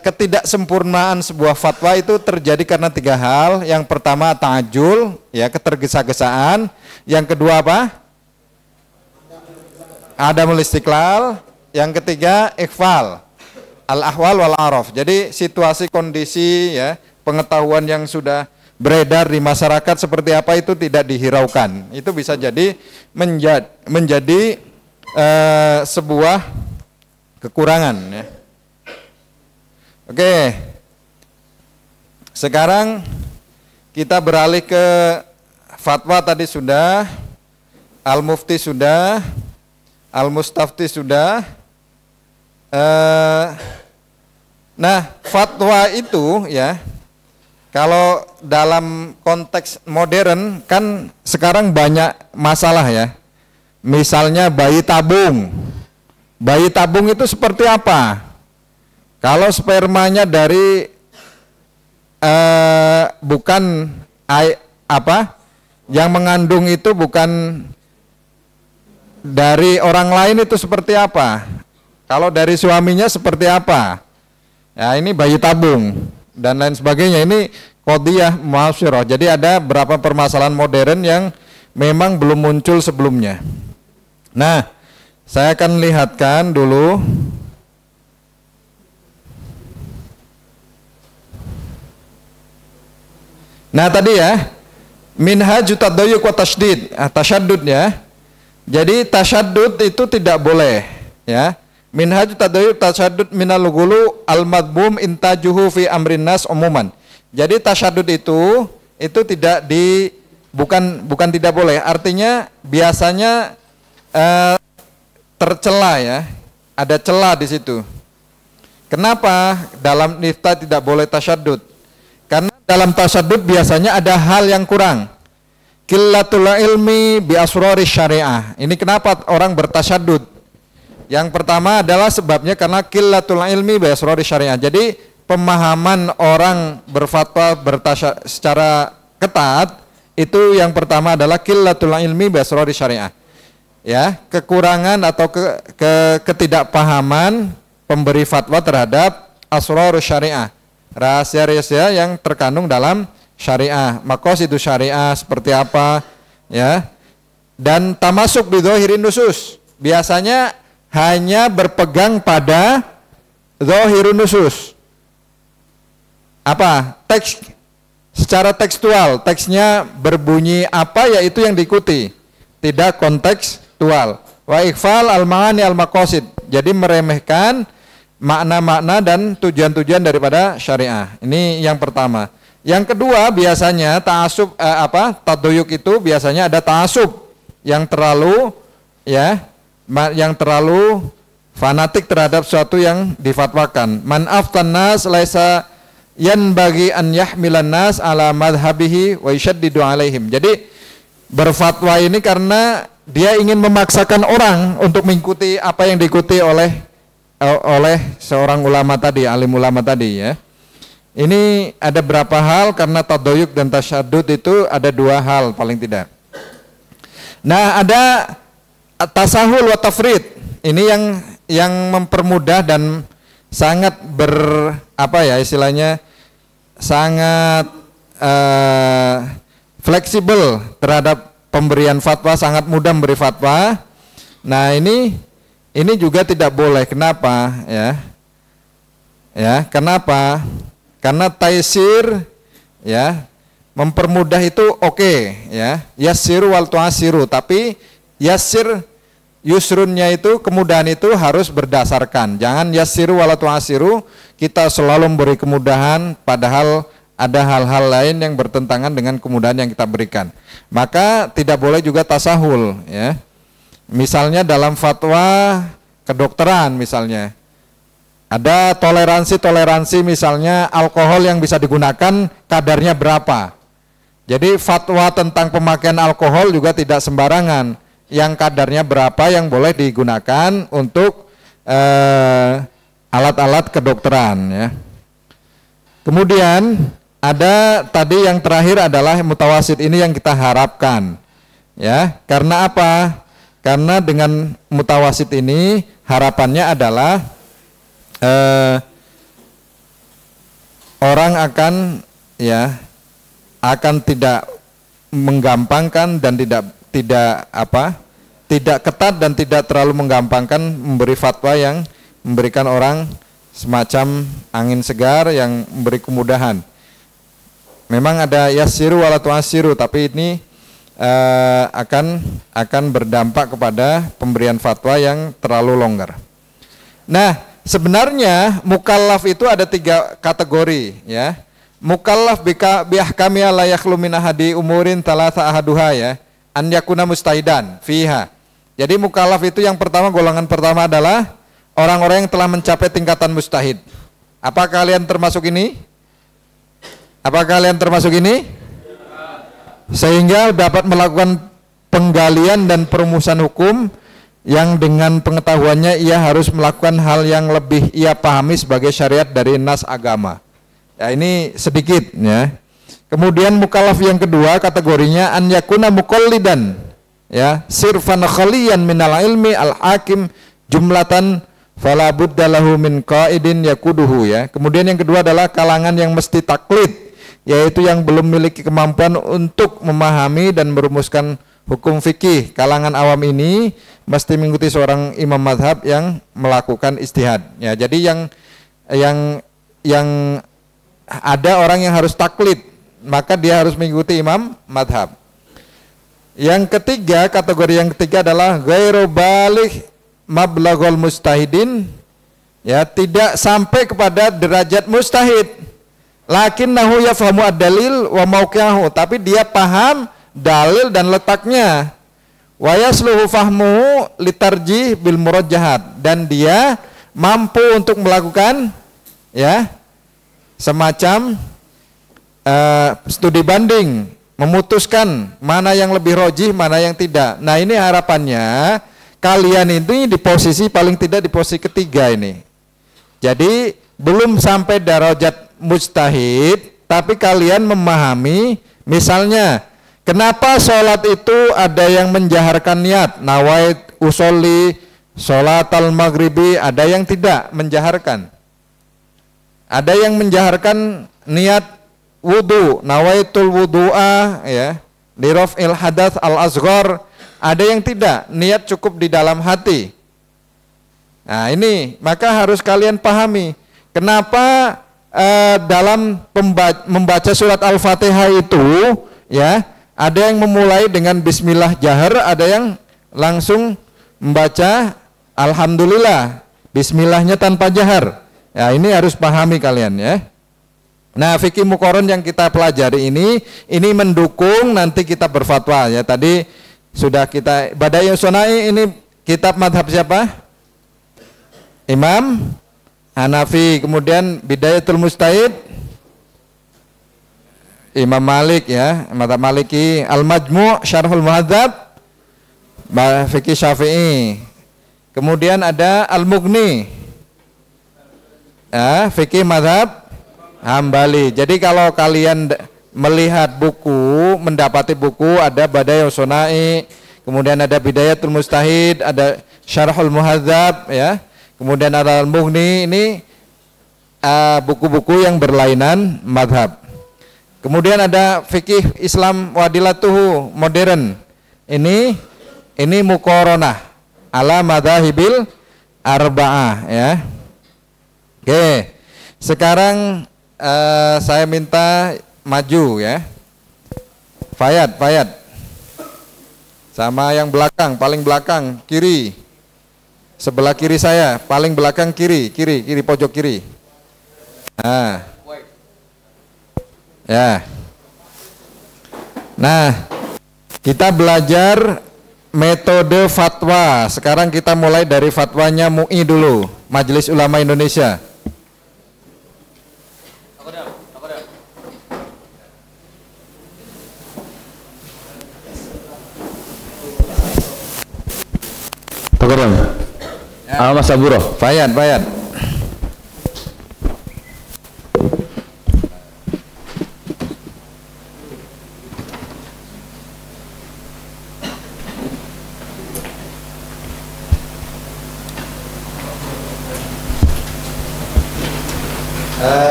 ketidaksempurnaan sebuah fatwa itu terjadi karena 3 hal. Yang pertama ta'ajul, ya, ketergesa-gesaan. Yang kedua apa? Adamul istiqlal. Yang ketiga ikhfal al ahwal wal a'raf. Jadi situasi, kondisi ya, pengetahuan yang sudah beredar di masyarakat seperti apa itu tidak dihiraukan. Itu bisa jadi menjadi sebuah kekurangan ya. Oke. Sekarang kita beralih ke fatwa. Tadi sudah, al-mufti sudah, al-mustafti sudah. Nah, fatwa itu ya, kalau dalam konteks modern kan sekarang banyak masalah ya. Misalnya bayi tabung. Bayi tabung itu seperti apa? Kalau spermanya dari bukan yang mengandung itu bukan dari orang lain itu seperti apa? Kalau dari suaminya seperti apa? Ya, ini bayi tabung dan lain sebagainya. Ini qadhiyah mu'asyirah. Jadi ada beberapa permasalahan modern yang memang belum muncul sebelumnya. Nah, saya akan lihatkan dulu. Nah, tadi ya, minhaj tadayyuq wa tasydid, tasyaddud ya. Jadi tasyaddud itu tidak boleh ya. Minhaj tadayyuq tasyaddud minal ghulu al-madmum intajuhu fi amrin nas umuman. Jadi tasyaddud itu tidak bukan tidak boleh. Artinya biasanya tercela ya. Ada celah di situ. Kenapa dalam nifta tidak boleh tasyaddud? Karena dalam tasaddud biasanya ada hal yang kurang. Qillatul ilmi bi asrari syariah. Ini kenapa orang bertasaddud? Yang pertama adalah sebabnya karena qillatul ilmi bi asrari syariah. Jadi pemahaman orang berfatwa secara ketat itu yang pertama adalah qillatul ilmi bi asrari syariah. Ya, kekurangan atau ketidakpahaman pemberi fatwa terhadap asrarus syariah. Rahasia-rahasia yang terkandung dalam syariah, maqasid syariah seperti apa ya. Dan tamasuk bi dhahirin nusus, biasanya hanya berpegang pada dhahirun nusus. Apa? Teks secara tekstual, teksnya berbunyi apa ya itu yang diikuti, tidak kontekstual. Wa ikhfal al-ma'ani al-maqasid, jadi meremehkan makna-makna dan tujuan-tujuan daripada syariah. Ini yang pertama. Yang kedua biasanya ta'assub tadayuk itu biasanya ada ta'assub yang terlalu ya, yang terlalu fanatik terhadap sesuatu yang difatwakan. Man aftan nas laisa yanbaghi an yahmilan nas ala madhhabihi wa yashaddidu alaihim. Jadi berfatwa ini karena dia ingin memaksakan orang untuk mengikuti apa yang diikuti oleh seorang ulama tadi, alim ulama tadi ya. Ini ada berapa hal, karena tadoyuk dan tasyadud itu ada 2 hal paling tidak. Nah, ada tasahul wa tafrid. Ini yang mempermudah dan sangat istilahnya sangat fleksibel terhadap pemberian fatwa, sangat mudah memberi fatwa. Nah, ini juga tidak boleh. Kenapa ya? Ya, kenapa? Karena taisir ya, mempermudah itu oke, ya. Yassiru wal tu'assiru, tapi yassir yusrunnya itu, kemudahan itu harus berdasarkan. Jangan yassiru wal tu'assiru, kita selalu memberi kemudahan padahal ada hal-hal lain yang bertentangan dengan kemudahan yang kita berikan. Maka tidak boleh juga tasahul, ya. Misalnya dalam fatwa kedokteran misalnya, ada toleransi misalnya alkohol yang bisa digunakan kadarnya berapa. Jadi fatwa tentang pemakaian alkohol juga tidak sembarangan. Yang kadarnya berapa yang boleh digunakan untuk alat-alat kedokteran, ya. Kemudian ada tadi yang terakhir adalah mutawasit, ini yang kita harapkan, ya. Karena apa? Karena dengan mutawasit ini harapannya adalah orang akan tidak menggampangkan dan tidak ketat dan tidak terlalu menggampangkan memberi fatwa yang memberikan orang semacam angin segar yang memberi kemudahan. Memang ada yassiru wala tu'assiru, tapi ini akan berdampak kepada pemberian fatwa yang terlalu longgar. Nah, sebenarnya mukallaf itu ada 3 kategori, ya. Mukallaf biahkami la yakhlu min ahadi umurin talata ahaduha, ya. An yakuna mustahidan fiha. Jadi mukallaf itu yang pertama, golongan pertama adalah orang-orang yang telah mencapai tingkatan mustahid. Apa kalian termasuk ini? Apa kalian termasuk ini? Sehingga dapat melakukan penggalian dan perumusan hukum yang dengan pengetahuannya ia harus melakukan hal yang lebih ia pahami sebagai syariat dari nas agama. Ya, ini sedikit, ya. Kemudian mukallaf yang kedua kategorinya an yakuna muqallidan, ya, sirfan khaliyan minal ilmi al hakim jumlatan fala budda lahu min qaidin yakuduhu, ya. Kemudian yang kedua adalah kalangan yang mesti taklid, yaitu yang belum memiliki kemampuan untuk memahami dan merumuskan hukum fikih. Kalangan awam ini mesti mengikuti seorang imam madhab yang melakukan ijtihad. Ya, jadi yang ada orang yang harus taklid, maka dia harus mengikuti imam madhab. Yang ketiga, kategori yang ketiga adalah ghairu baligh mablaghul mustahidin, ya, tidak sampai kepada derajat mustahid. Lakinnahu yafhamu ad-dalil wa mauqi'ahu, tapi dia paham dalil dan letaknya. Wa yasluhu fahmuhu litarjih bil murajjahat, dan dia mampu untuk melakukan, ya, semacam studi banding, memutuskan mana yang lebih rojih, mana yang tidak. Nah, ini harapannya kalian ini di posisi paling tidak di posisi ketiga ini. Jadi belum sampai darajat mujtahid, tapi kalian memahami, misalnya kenapa sholat itu ada yang menjaharkan niat, nawait usolli sholat al-maghribi, ada yang tidak menjaharkan, ada yang menjaharkan niat wudu, nawaitul wudu'a, ya, liraf'il hadath al-asghar, ada yang tidak, niat cukup di dalam hati. Nah, ini maka harus kalian pahami kenapa dalam membaca surat Al-Fatihah itu, ya, ada yang memulai dengan bismillah jahar, ada yang langsung membaca alhamdulillah, bismillahnya tanpa jahar. Ya, ini harus pahami kalian, ya. Nah, fikih muqarran yang kita pelajari ini mendukung nanti kita berfatwa, ya. Tadi sudah kita Badaiyus Sunai, ini kitab madhab siapa? Imam Hanafi. Kemudian Bidayatul Mustahid Imam Malik, ya, madhab Maliki. Al-Majmu' Syarhul Muhadzab fikih Syafi'i. Kemudian ada Al-Mughni, ya, fikih madhab Hambali. Jadi kalau kalian melihat buku, mendapati buku, ada Badaiyus Sunai, kemudian ada Bidayatul Mustahid, ada Syarhul Muhadzab, ya, kemudian ada Al-Mughni. Ini buku-buku yang berlainan madhab. Kemudian ada Fikih Islam Wadilatuhu modern. Ini muqaranah ala madhahibil arba'ah, ya. Oke. Sekarang saya minta maju, ya. Fayad. Sama yang belakang, paling belakang kiri. Sebelah kiri saya, paling belakang kiri, pojok kiri. Nah. Ya. Nah, kita belajar metode fatwa. Sekarang kita mulai dari fatwanya MUI dulu, Majelis Ulama Indonesia. Takaran. Ya. Mas Aburo. Fayad.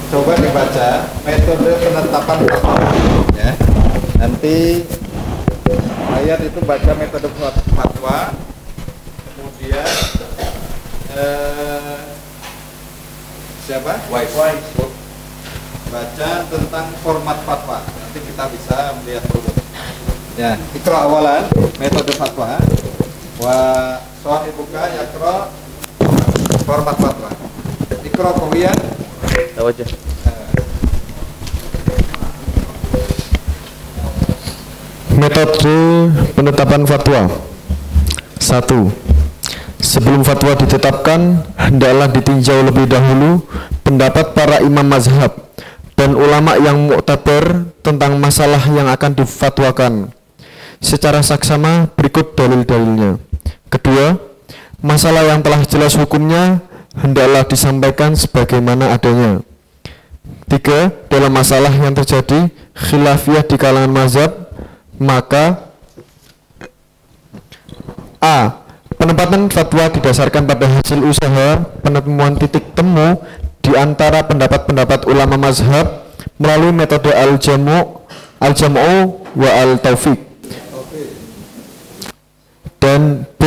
Coba dibaca metode penetapan fatwa, ya. Nanti ayat itu baca metode fatwa, kemudian siapa? Baca tentang format fatwa. Nanti kita bisa melihat dulu. Ya, ikra awalan metode fatwa. Wa sahibuka yakra format fatwa. Ikra kawiyan. Tawajjah. Metode penetapan fatwa. 1. Sebelum fatwa ditetapkan, hendaklah ditinjau lebih dahulu pendapat para imam mazhab dan ulama yang muktabar tentang masalah yang akan difatwakan. Secara saksama berikut dalil-dalilnya. Kedua, masalah yang telah jelas hukumnya hendaklah disampaikan sebagaimana adanya. 3. Dalam masalah yang terjadi khilafiyah di kalangan mazhab, maka A. Penempatan fatwa didasarkan pada hasil usaha penemuan titik temu di antara pendapat-pendapat ulama mazhab melalui metode al-jam'u wa al-taufiq. Dan B.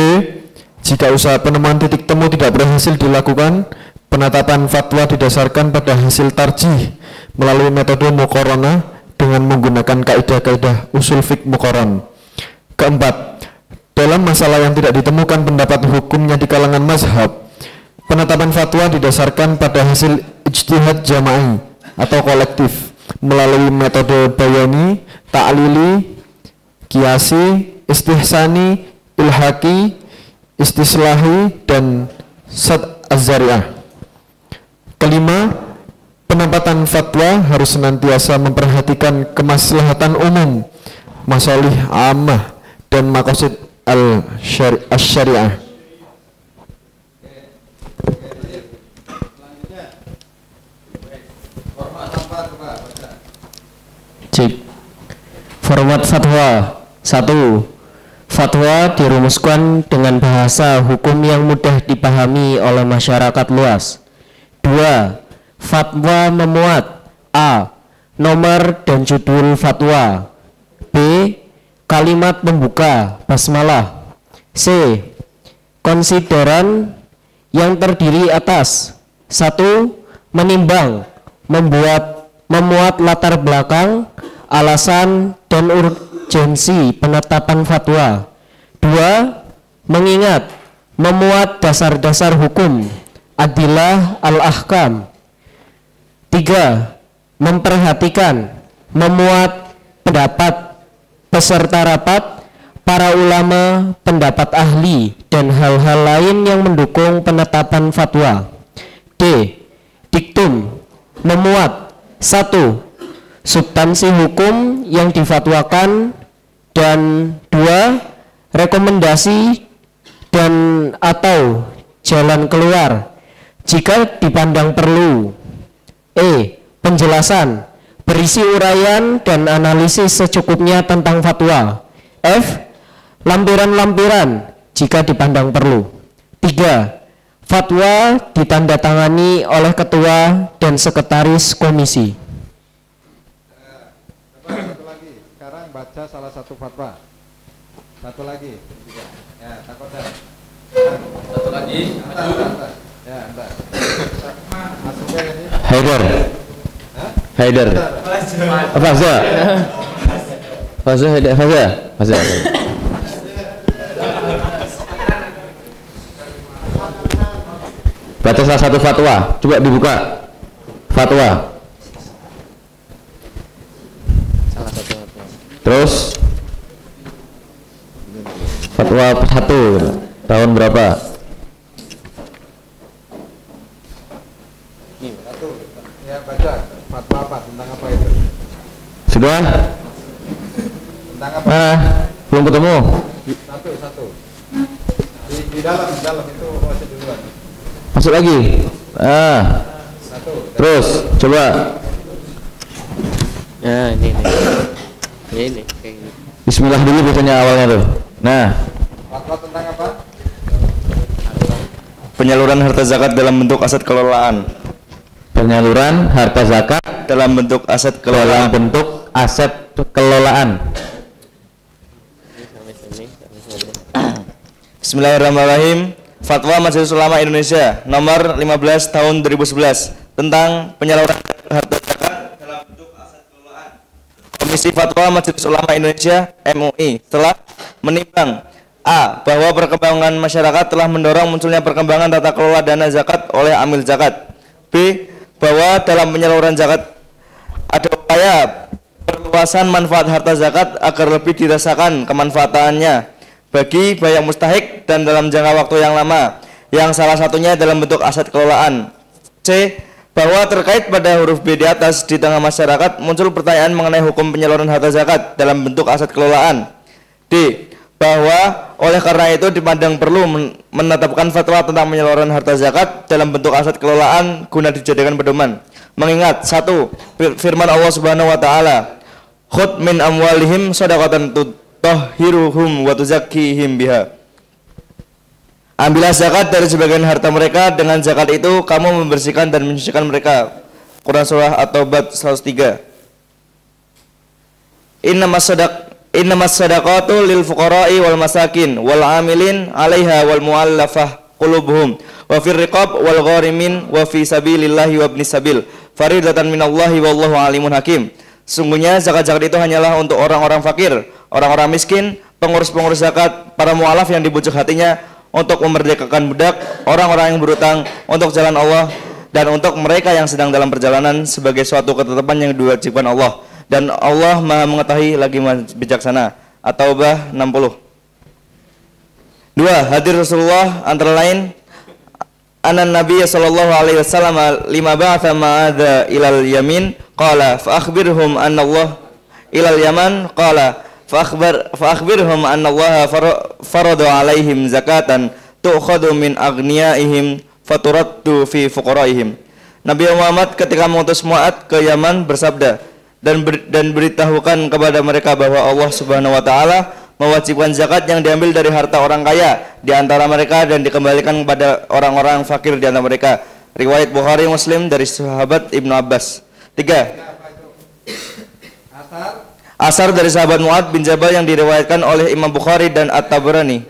Jika usaha penemuan titik temu tidak berhasil dilakukan, penetapan fatwa didasarkan pada hasil tarjih melalui metode muqaranah dengan menggunakan kaidah-kaidah usul fiqh muqaran. Keempat, dalam masalah yang tidak ditemukan pendapat hukumnya di kalangan mazhab, penetapan fatwa didasarkan pada hasil ijtihad jama'i atau kolektif melalui metode bayani, ta'lili, qiyasi, istihsani, ilhaqi, istislahi, dan sad az-zari'ah. Kelima, penempatan fatwa harus senantiasa memperhatikan kemaslahatan umum, masalih ammah, dan maqasid al-syariah. Format fatwa. 1. Fatwa dirumuskan dengan bahasa hukum yang mudah dipahami oleh masyarakat luas. 2. Fatwa memuat A. Nomor dan judul fatwa. B. Kalimat pembuka basmalah. C. Konsideran yang terdiri atas 1. Menimbang, memuat latar belakang, alasan, dan urgensi penetapan fatwa. 2. Mengingat, memuat dasar-dasar hukum, adilah al-ahkam. 3. Memperhatikan, memuat pendapat peserta rapat, para ulama, pendapat ahli, dan hal-hal lain yang mendukung penetapan fatwa. D. Diktum, memuat 1. Substansi hukum yang difatwakan, dan 2. Rekomendasi dan atau jalan keluar jika dipandang perlu. Penjelasan berisi uraian dan analisis secukupnya tentang fatwa. F. Lampiran-lampiran jika dipandang perlu. 3. Fatwa ditandatangani oleh ketua dan sekretaris komisi. Satu lagi, sekarang baca salah satu fatwa. Satu lagi. Ya, takut dah. Satu lagi. Ya, entar. Masuknya ini. Haidar. Haidar. Faza. Faza Haidar. Faza. Baca salah satu fatwa. Coba dibuka. Fatwa. Salah satu fatwa. Terus fatwa 1 tahun berapa? Satu. Ya, baca. Fatwa apa? Tentang apa itu? Sudah? Tentang apa? Belum ketemu. Satu. Di dalam itu masih duluan. Masuk lagi. Satu. Terus coba. Nah, ini. Ya ini kayak gini. Bismillah dulu biasanya awalnya tuh. Nah, Fatwa tentang apa? penyaluran harta zakat dalam bentuk aset kelolaan. Penyaluran harta zakat dalam bentuk aset kelolaan. Dalam bentuk aset kelolaan. Bismillahirrahmanirrahim. Fatwa Majelis Ulama Indonesia nomor 15 tahun 2011 tentang penyaluran harta zakat dalam bentuk aset kelolaan. Komisi Fatwa Majelis Ulama Indonesia MUI telah menimbang A. Bahwa perkembangan masyarakat telah mendorong munculnya perkembangan tata kelola dana zakat oleh amil zakat. B. Bahwa dalam penyaluran zakat ada upaya perluasan manfaat harta zakat agar lebih dirasakan kemanfaatannya bagi banyak mustahik dan dalam jangka waktu yang lama, yang salah satunya dalam bentuk aset kelolaan. C. Bahwa terkait pada huruf B di atas, di tengah masyarakat muncul pertanyaan mengenai hukum penyaluran harta zakat dalam bentuk aset kelolaan. D. Bahwa oleh karena itu dipandang perlu menetapkan fatwa tentang penyaluran harta zakat dalam bentuk aset kelolaan guna dijadikan pedoman. Mengingat 1. Firman Allah Subhanahu wa taala, "Khudh min amwalihim shadaqatan tutahhiruhum wa tuzakkihim biha." Ambillah zakat dari sebagian harta mereka, dengan zakat itu kamu membersihkan dan menyucikan mereka. Quran surah At-Taubah 103. Innamas sadaqatu lil fuqara'i wal masakin wal 'amilin 'alaiha wal mu'allafah qulubuhum wa fir riqab wal gharimin wa fi sabilillahi wa ibnis sabil faridatan minallahi wallahu alimun hakim. Sungguhnya zakat-zakat itu hanyalah untuk orang-orang fakir, orang-orang miskin, pengurus-pengurus zakat, para mu'alaf yang dibujuk hatinya, untuk memerdekakan budak, orang-orang yang berutang untuk jalan Allah, dan untuk mereka yang sedang dalam perjalanan sebagai suatu ketetapan yang diwajibkan Allah. Dan Allah Maha mengetahui lagi bijaksana. At-Taubah 60. 2. Hadir Rasulullah antara lain anan Nabi sallallahu alaihi wasallam lima ba'atha ma'adha ilal yamin qala fa akhbirhum anna Allah ilal yaman qala fa akhbirhum anna Allah farada alaihim zakatan tu'khadhu min aghniyaihim faturaddu fi fuqaraihim. Nabi Muhammad ketika mengutus Mu'ad ke Yaman bersabda, dan beritahukan kepada mereka bahwa Allah Subhanahu wa taala mewajibkan zakat yang diambil dari harta orang kaya di antara mereka dan dikembalikan kepada orang-orang fakir di antara mereka. Riwayat Bukhari Muslim dari sahabat Ibnu Abbas. 3. Asar dari sahabat Mu'ad bin Jabal yang diriwayatkan oleh Imam Bukhari dan At-Tabrani.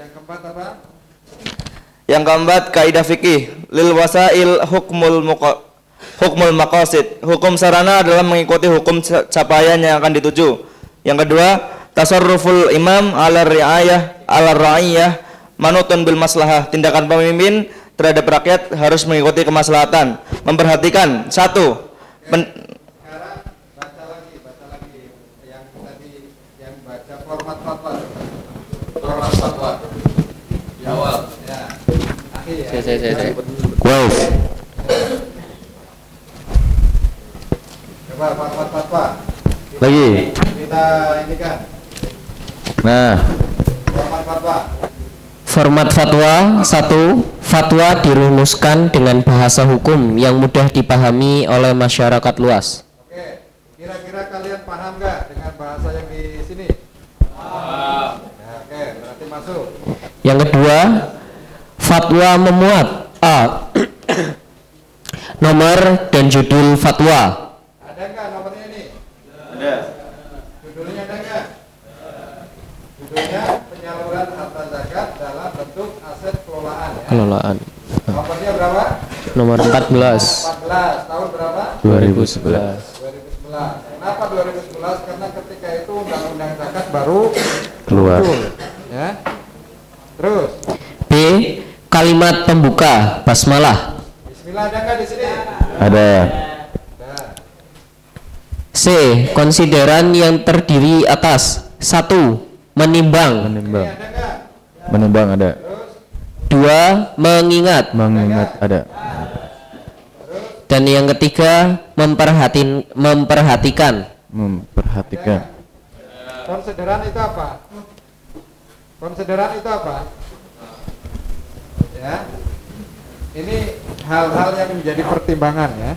Yang keempat, kaidah fikih lil wasail hukmul maqasid. Hukum sarana adalah mengikuti hukum capaian yang akan dituju. Yang kedua, tasarruful imam ala ra'iyah manutun bil maslahah. Tindakan pemimpin terhadap rakyat harus mengikuti kemaslahatan. Memperhatikan 1. Sekarang baca lagi yang tadi yang baca format fatwa. Di awal. Ya. Akhir. Saya. Kuis. Coba format fatwa. Lagi. Kita ini kan Nah, format fatwa. Format fatwa. 1. Fatwa dirumuskan dengan bahasa hukum yang mudah dipahami oleh masyarakat luas. Oke, kira-kira kalian paham nggak dengan bahasa yang di sini? Ya, oke, berarti masuk. Yang kedua, fatwa memuat A. Nomor dan judul fatwa. Ada nggak nomornya ini? Ada. Judulnya ada nggak? Judulnya penyaluran harta zakat dalam bentuk aset kelolaan ya. Kelolaan. Nomornya berapa? Nomor 14. 14. Tahun berapa? 2011. 2011. Kenapa 2011? Karena ketika itu undang-undang zakat baru Keluar. muncul, ya. Terus, B. Kalimat pembuka basmalah. Bismillah ada nggak di sini? Ada. Ada. C. Konsideran yang terdiri atas 1. Menimbang. Menimbang. Ada nggak? Menimbang ada. 2. Mengingat. Mengingat ada. Dan yang ketiga memperhatikan. Memperhatikan. Konsideran itu apa? Konsideran itu apa? Ya. Ini hal-hal yang menjadi pertimbangan ya.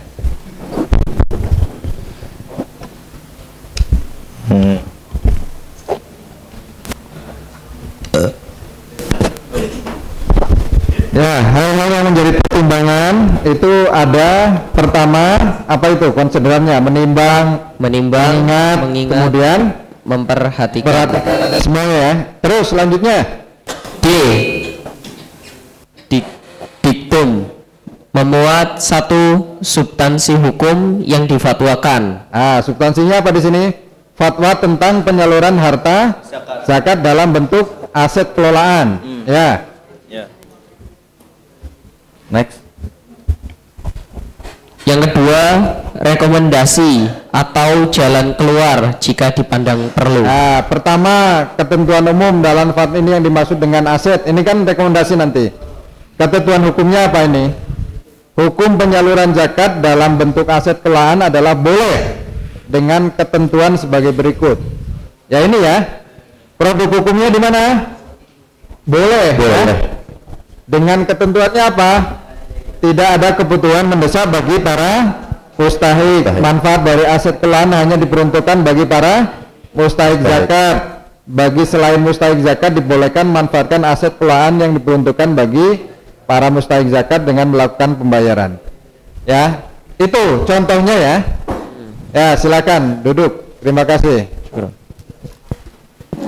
Ya, hal-hal yang menjadi pertimbangan itu ada pertama apa itu konsiderannya mengimbang, Mengingat. kemudian Memperhatikan. perhatikan ada semuanya ya. Terus selanjutnya D. Diktum. Memuat 1. Substansi hukum yang difatwakan. substansinya apa di sini? Fatwa tentang penyaluran harta zakat dalam bentuk aset kelolaan. Ya. Next. Yang kedua, rekomendasi atau jalan keluar jika dipandang perlu. Pertama ketentuan umum dalam fatwa ini yang dimaksud dengan aset. Ini kan rekomendasi nanti. Ketentuan hukumnya apa ini? Hukum penyaluran zakat dalam bentuk aset kelolaan adalah boleh dengan ketentuan sebagai berikut. Ya ini ya. Produk hukumnya di mana? Boleh. Boleh. Ya? Dengan ketentuannya apa? Tidak ada kebutuhan mendesak bagi para mustahik. Manfaat dari aset kelolaan hanya diperuntukkan bagi para mustahik zakat. Bagi selain mustahik zakat dibolehkan manfaatkan aset kelolaan yang diperuntukkan bagi para mustahik zakat dengan melakukan pembayaran. Ya, itu contohnya ya. Ya, silakan duduk. Terima kasih.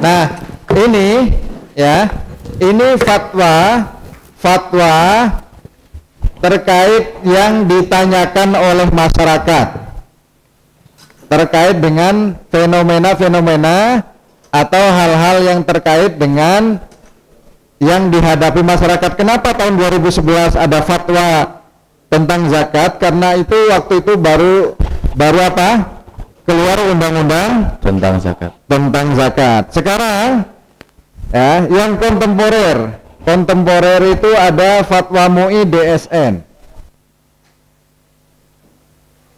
Nah, ini ya, ini fatwa terkait yang ditanyakan oleh masyarakat terkait dengan fenomena-fenomena atau hal-hal yang terkait dengan yang dihadapi masyarakat. Kenapa tahun 2011 ada fatwa tentang zakat? Karena itu waktu itu baru apa? Keluar undang-undang Tentang zakat. Sekarang ya, yang kontemporer itu ada fatwa MUI DSN.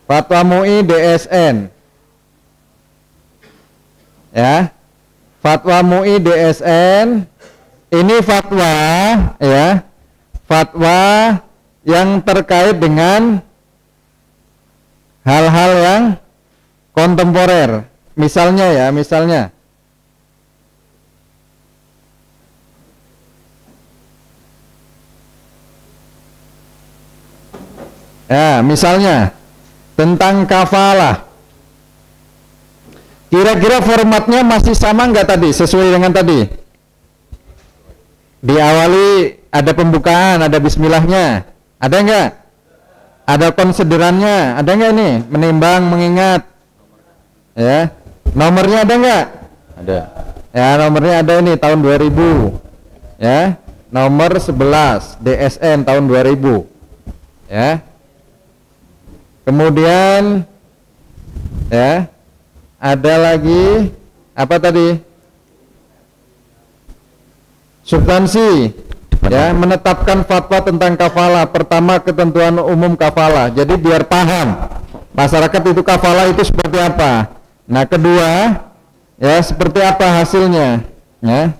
Fatwa MUI DSN. Ya. Fatwa MUI DSN ini fatwa ya. Fatwa yang terkait dengan hal-hal yang kontemporer. Misalnya ya, misalnya tentang kafalah. Kira-kira formatnya masih sama nggak tadi? Sesuai dengan tadi? Diawali ada pembukaan, ada bismillahnya. Ada nggak? Ada konsiderannya. Ada nggak ini? Menimbang, mengingat. Ya. Nomornya ada nggak? Ada. Ya, nomornya ada ini tahun 2000. Ya. Nomor 11 DSN tahun 2000. Ya. Kemudian ya, ada lagi apa tadi? Substansi ya, menetapkan fatwa tentang kafalah. Pertama ketentuan umum kafalah. Jadi biar paham masyarakat itu kafalah itu seperti apa. Nah, kedua ya, seperti apa hasilnya ya.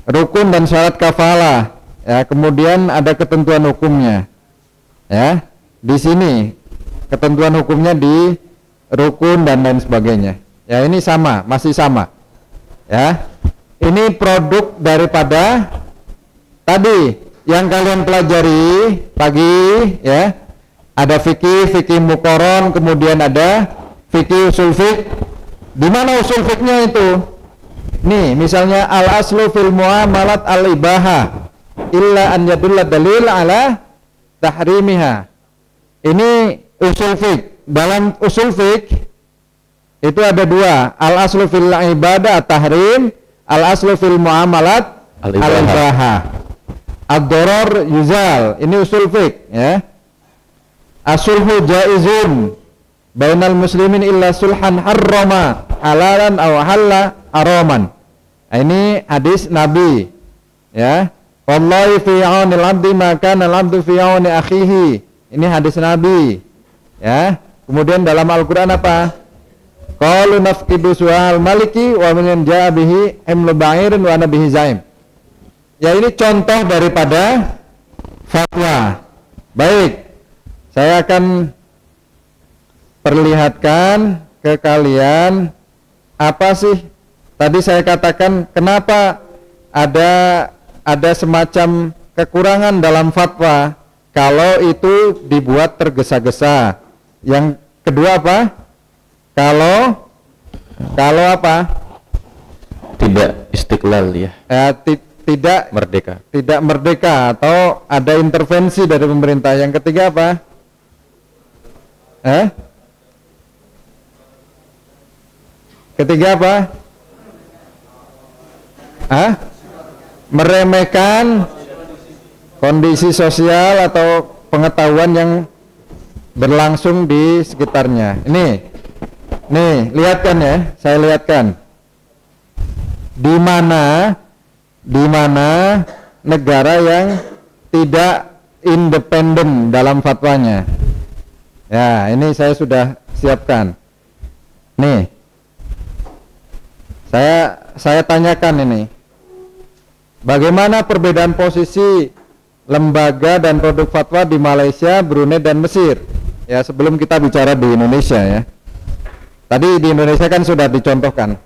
rukun dan syarat kafalah. Ya, kemudian ada ketentuan hukumnya. Ya, di sini ketentuan hukumnya di rukun dan lain sebagainya. Ya, ini sama, masih sama. Ya, ini produk daripada tadi yang kalian pelajari pagi, ya. Ada fikih muqarron, kemudian ada fikih usul fiqh. Di mana usul fiqhnya itu? Nih, misalnya al aslu fil muamalat al ibaha illa an yadulla dalil ala tahrimiha. Ini usul fiqh. Dalam usul fiqh itu ada dua, al aslu fil ibadah tahrim, al aslu fil muamalat al ibaha. Ad-darar yuzal. Ini usul fiqh, ya. Asulhu jaizun bainal muslimin illa sulhan harrama halalan aw halla haraman. Nah, ini hadis Nabi, ya. Wallahi fi aunil abdi maka al abdu fi auni akhihi. Ini hadis Nabi, ya. Kemudian dalam Al-Qur'an apa? Qalu nafqidu su'al maliki wa man ja'a bihi himlu ba'irin wa ana bihi zaim. Ya, ini contoh daripada fatwa. Baik, saya akan perlihatkan ke kalian apa sih tadi saya katakan kenapa ada semacam kekurangan dalam fatwa kalau itu dibuat tergesa-gesa. Yang kedua apa? Kalau apa? Tidak istiqlal, ya. Tidak merdeka atau ada intervensi dari pemerintah. Yang ketiga apa? Ketiga apa? Meremehkan kondisi sosial atau pengetahuan yang berlangsung di sekitarnya. Nih, lihatkan ya, saya lihatkan. Di mana negara yang tidak independen dalam fatwanya. Ya, ini saya sudah siapkan. Nih, saya tanyakan ini. Bagaimana perbedaan posisi lembaga dan produk fatwa di Malaysia, Brunei dan Mesir? Ya, sebelum kita bicara di Indonesia, ya. Tadi di Indonesia kan sudah dicontohkan.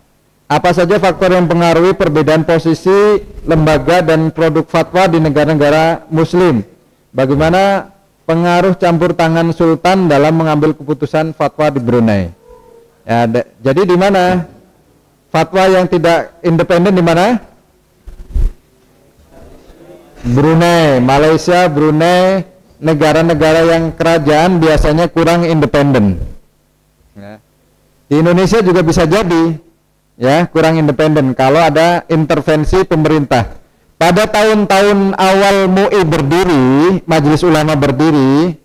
Apa saja faktor yang mempengaruhi perbedaan posisi lembaga dan produk fatwa di negara-negara muslim? Bagaimana pengaruh campur tangan sultan dalam mengambil keputusan fatwa di Brunei? Ya, jadi di mana fatwa yang tidak independen di mana? Brunei, Malaysia, Brunei, negara-negara yang kerajaan biasanya kurang independen. Ya. Di Indonesia juga bisa jadi, ya, kurang independen kalau ada intervensi pemerintah. Pada tahun-tahun awal MUI berdiri, Majelis Ulama berdiri,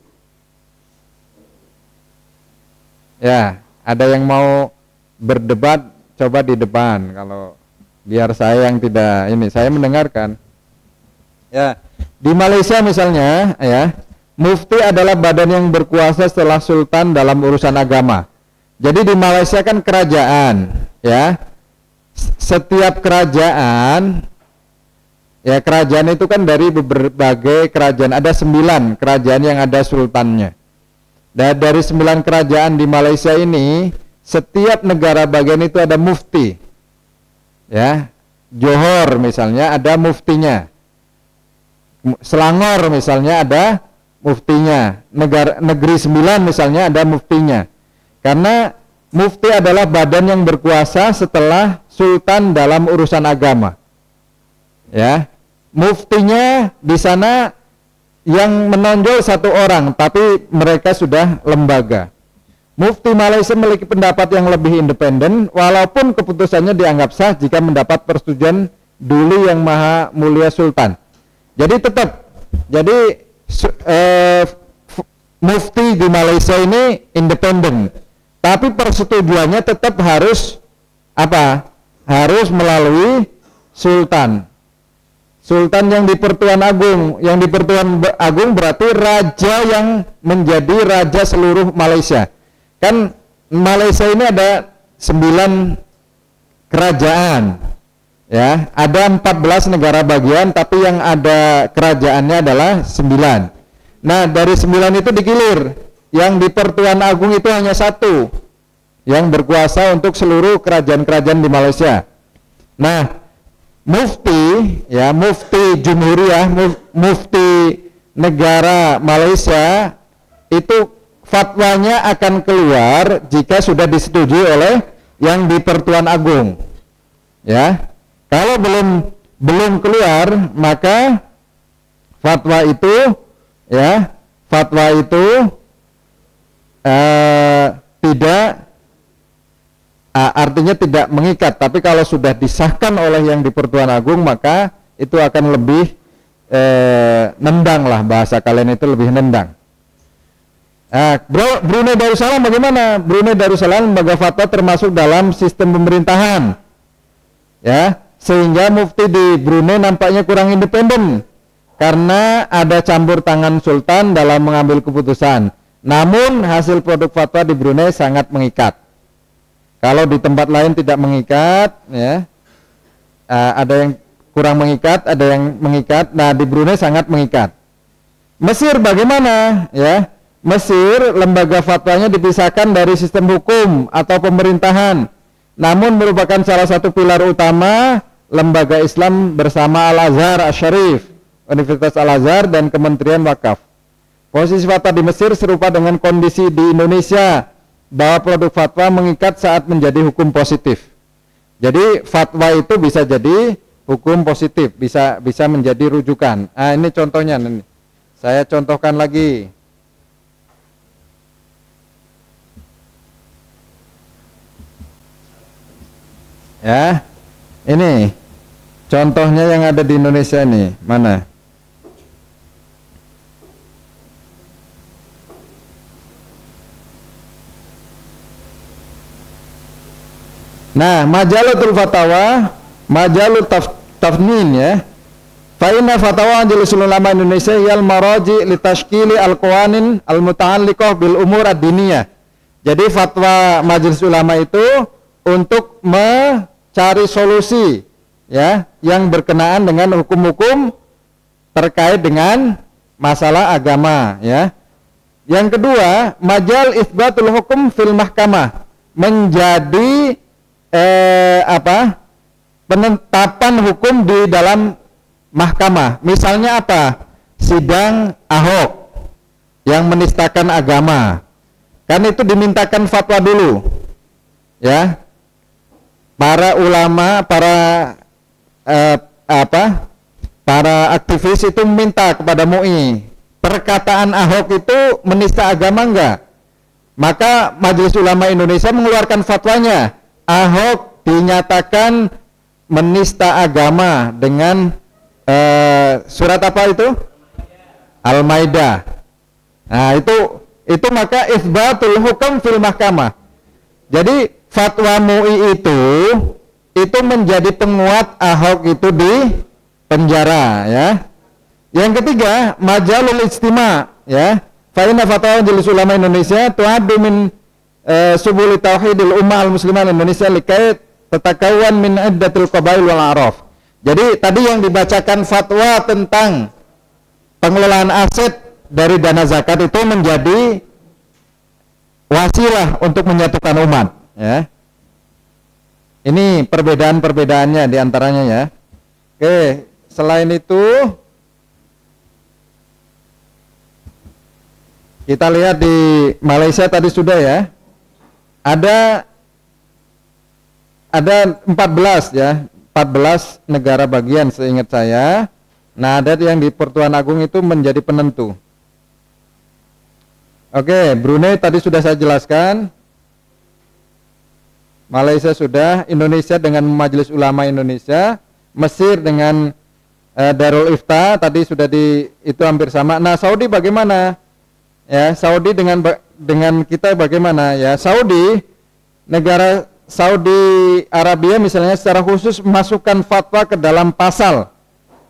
ya, ada yang mau berdebat, coba di depan. Kalau biar saya yang tidak ini, saya mendengarkan. Ya, di Malaysia misalnya, ya, mufti adalah badan yang berkuasa setelah sultan dalam urusan agama. Jadi di Malaysia kan kerajaan, ya. Setiap kerajaan, ya, kerajaan itu kan dari berbagai kerajaan. Ada 9 kerajaan yang ada sultannya. Dan dari 9 kerajaan di Malaysia ini, setiap negara bagian itu ada mufti. Ya, Johor misalnya ada muftinya. Selangor misalnya ada muftinya. Negeri 9 misalnya ada muftinya. Karena mufti adalah badan yang berkuasa setelah sultan dalam urusan agama. Ya, muftinya di sana yang menonjol 1 orang, tapi mereka sudah lembaga. Mufti Malaysia memiliki pendapat yang lebih independen, walaupun keputusannya dianggap sah jika mendapat persetujuan Duli Yang Maha Mulia Sultan. Jadi tetap, mufti di Malaysia ini independen. Tapi persetujuannya tetap harus apa? Harus melalui sultan. Sultan yang di Pertuan Agung. Yang di Pertuan Agung berarti raja yang menjadi raja seluruh Malaysia. Kan Malaysia ini ada 9 kerajaan. Ya, ada 14 negara bagian, tapi yang ada kerajaannya adalah 9. Nah, dari 9 itu digilir. Yang di Pertuan Agung itu hanya 1 yang berkuasa untuk seluruh kerajaan-kerajaan di Malaysia. Nah, mufti, ya, mufti Jumhuriyah, mufti negara Malaysia itu fatwanya akan keluar jika sudah disetujui oleh yang di Pertuan Agung. Ya, kalau belum keluar, maka fatwa itu, ya, fatwa itu tidak, artinya tidak mengikat. Tapi kalau sudah disahkan oleh yang di Pertuan Agung, maka itu akan lebih nendang lah, bahasa kalian itu lebih nendang. Brunei Darussalam bagaimana? Brunei Darussalam lembaga fatwa termasuk dalam sistem pemerintahan, ya, sehingga mufti di Brunei nampaknya kurang independen karena ada campur tangan sultan dalam mengambil keputusan. Namun hasil produk fatwa di Brunei sangat mengikat. Kalau di tempat lain tidak mengikat, ya, ada yang kurang mengikat, ada yang mengikat. Nah, di Brunei sangat mengikat. Mesir bagaimana? Ya, Mesir lembaga fatwanya dipisahkan dari sistem hukum atau pemerintahan, namun merupakan salah satu pilar utama lembaga Islam bersama Al-Azhar Asy-Syarif, Universitas Al-Azhar, dan Kementerian Wakaf. Posisi fatwa di Mesir serupa dengan kondisi di Indonesia, bahwa produk fatwa mengikat saat menjadi hukum positif. Jadi fatwa itu bisa jadi hukum positif, bisa menjadi rujukan. Nah, ini contohnya, nih. Saya contohkan lagi. Ya, ini contohnya yang ada di Indonesia nih, mana? Nah, Majalatul Fatawa, Majalut Tafnin, ya. Fa inna fatawa Majlisul Ulama Indonesia yal maraji li tashkili al-qawanin al-muta'alliqah bil umur ad-diniyah. Jadi fatwa Majelis Ulama itu untuk mencari solusi, ya, yang berkenaan dengan hukum-hukum terkait dengan masalah agama, ya. Yang kedua, Majal Itsbatul Hukum fil Mahkamah, menjadi penetapan hukum di dalam mahkamah. Misalnya apa? Sidang Ahok yang menistakan agama, kan itu dimintakan fatwa dulu, ya. Para ulama, para aktivis itu minta kepada MUI, perkataan Ahok itu menista agama enggak? Maka Majelis Ulama Indonesia mengeluarkan fatwanya, Ahok dinyatakan menista agama dengan surat apa itu? Al-Maidah. Nah, itu maka itsbatul hukum fil mahkamah. Jadi fatwa MUI itu menjadi penguat Ahok itu di penjara, ya. Yang ketiga, Majalul Ijtima, ya. Fa inna fatwa Majelis Ulama Indonesia tu'addu min subul tauhidil ummah al-muslimah Indonesia likait tatakawan min iddatil qabail wal a'raf. Jadi tadi yang dibacakan fatwa tentang pengelolaan aset dari dana zakat itu menjadi wasilah untuk menyatukan umat, ya. Ini perbedaan-perbedaannya diantaranya, ya. Oke, selain itu kita lihat di Malaysia tadi sudah, ya. Ada 14, ya, 14 negara bagian seingat saya. Nah, ada yang di Pertuan Agung itu menjadi penentu. Oke, Brunei tadi sudah saya jelaskan. Malaysia sudah, Indonesia dengan Majelis Ulama Indonesia, Mesir dengan Darul Ifta tadi sudah itu hampir sama. Nah, Saudi bagaimana? Ya, Saudi dengan kita bagaimana, ya? Negara Saudi Arabia misalnya secara khusus memasukkan fatwa ke dalam pasal,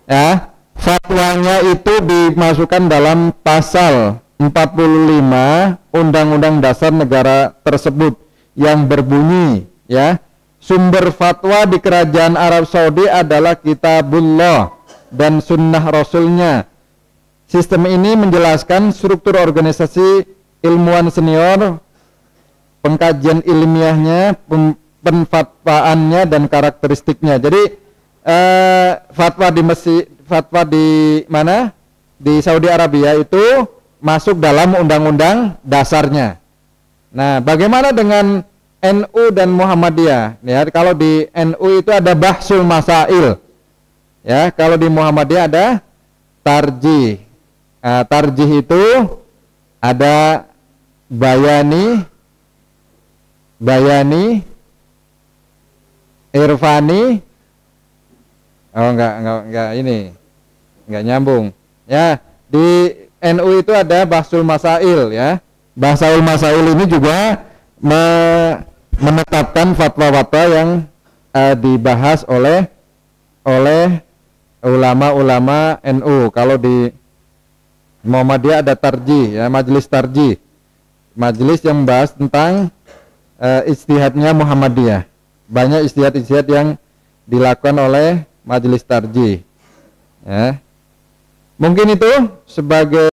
ya. Fatwanya itu dimasukkan dalam pasal 45 Undang-Undang Dasar negara tersebut yang berbunyi, ya, sumber fatwa di kerajaan Arab Saudi adalah kitabullah dan sunnah rasulnya. Sistem ini menjelaskan struktur organisasi ilmuwan senior, pengkajian ilmiahnya, penfatwaannya dan karakteristiknya. Jadi fatwa di mana? Di Saudi Arabia itu masuk dalam undang-undang dasarnya. Nah, bagaimana dengan NU dan Muhammadiyah? Ya, kalau di NU itu ada bahsul masail. Ya, kalau di Muhammadiyah ada tarjih. Nah, tarjih itu ada bayani, irfani. Oh, enggak ini. Enggak nyambung. Ya, di NU itu ada bahsul masail ya. Bahsul masail ini juga menetapkan fatwa-fatwa yang dibahas oleh ulama-ulama NU. Kalau di Muhammadiyah ada tarjih ya, majelis tarjih. Majelis yang membahas tentang ijtihadnya Muhammadiyah. Banyak ijtihad-ijtihad yang dilakukan oleh majelis tarjih. Ya. Mungkin itu sebagai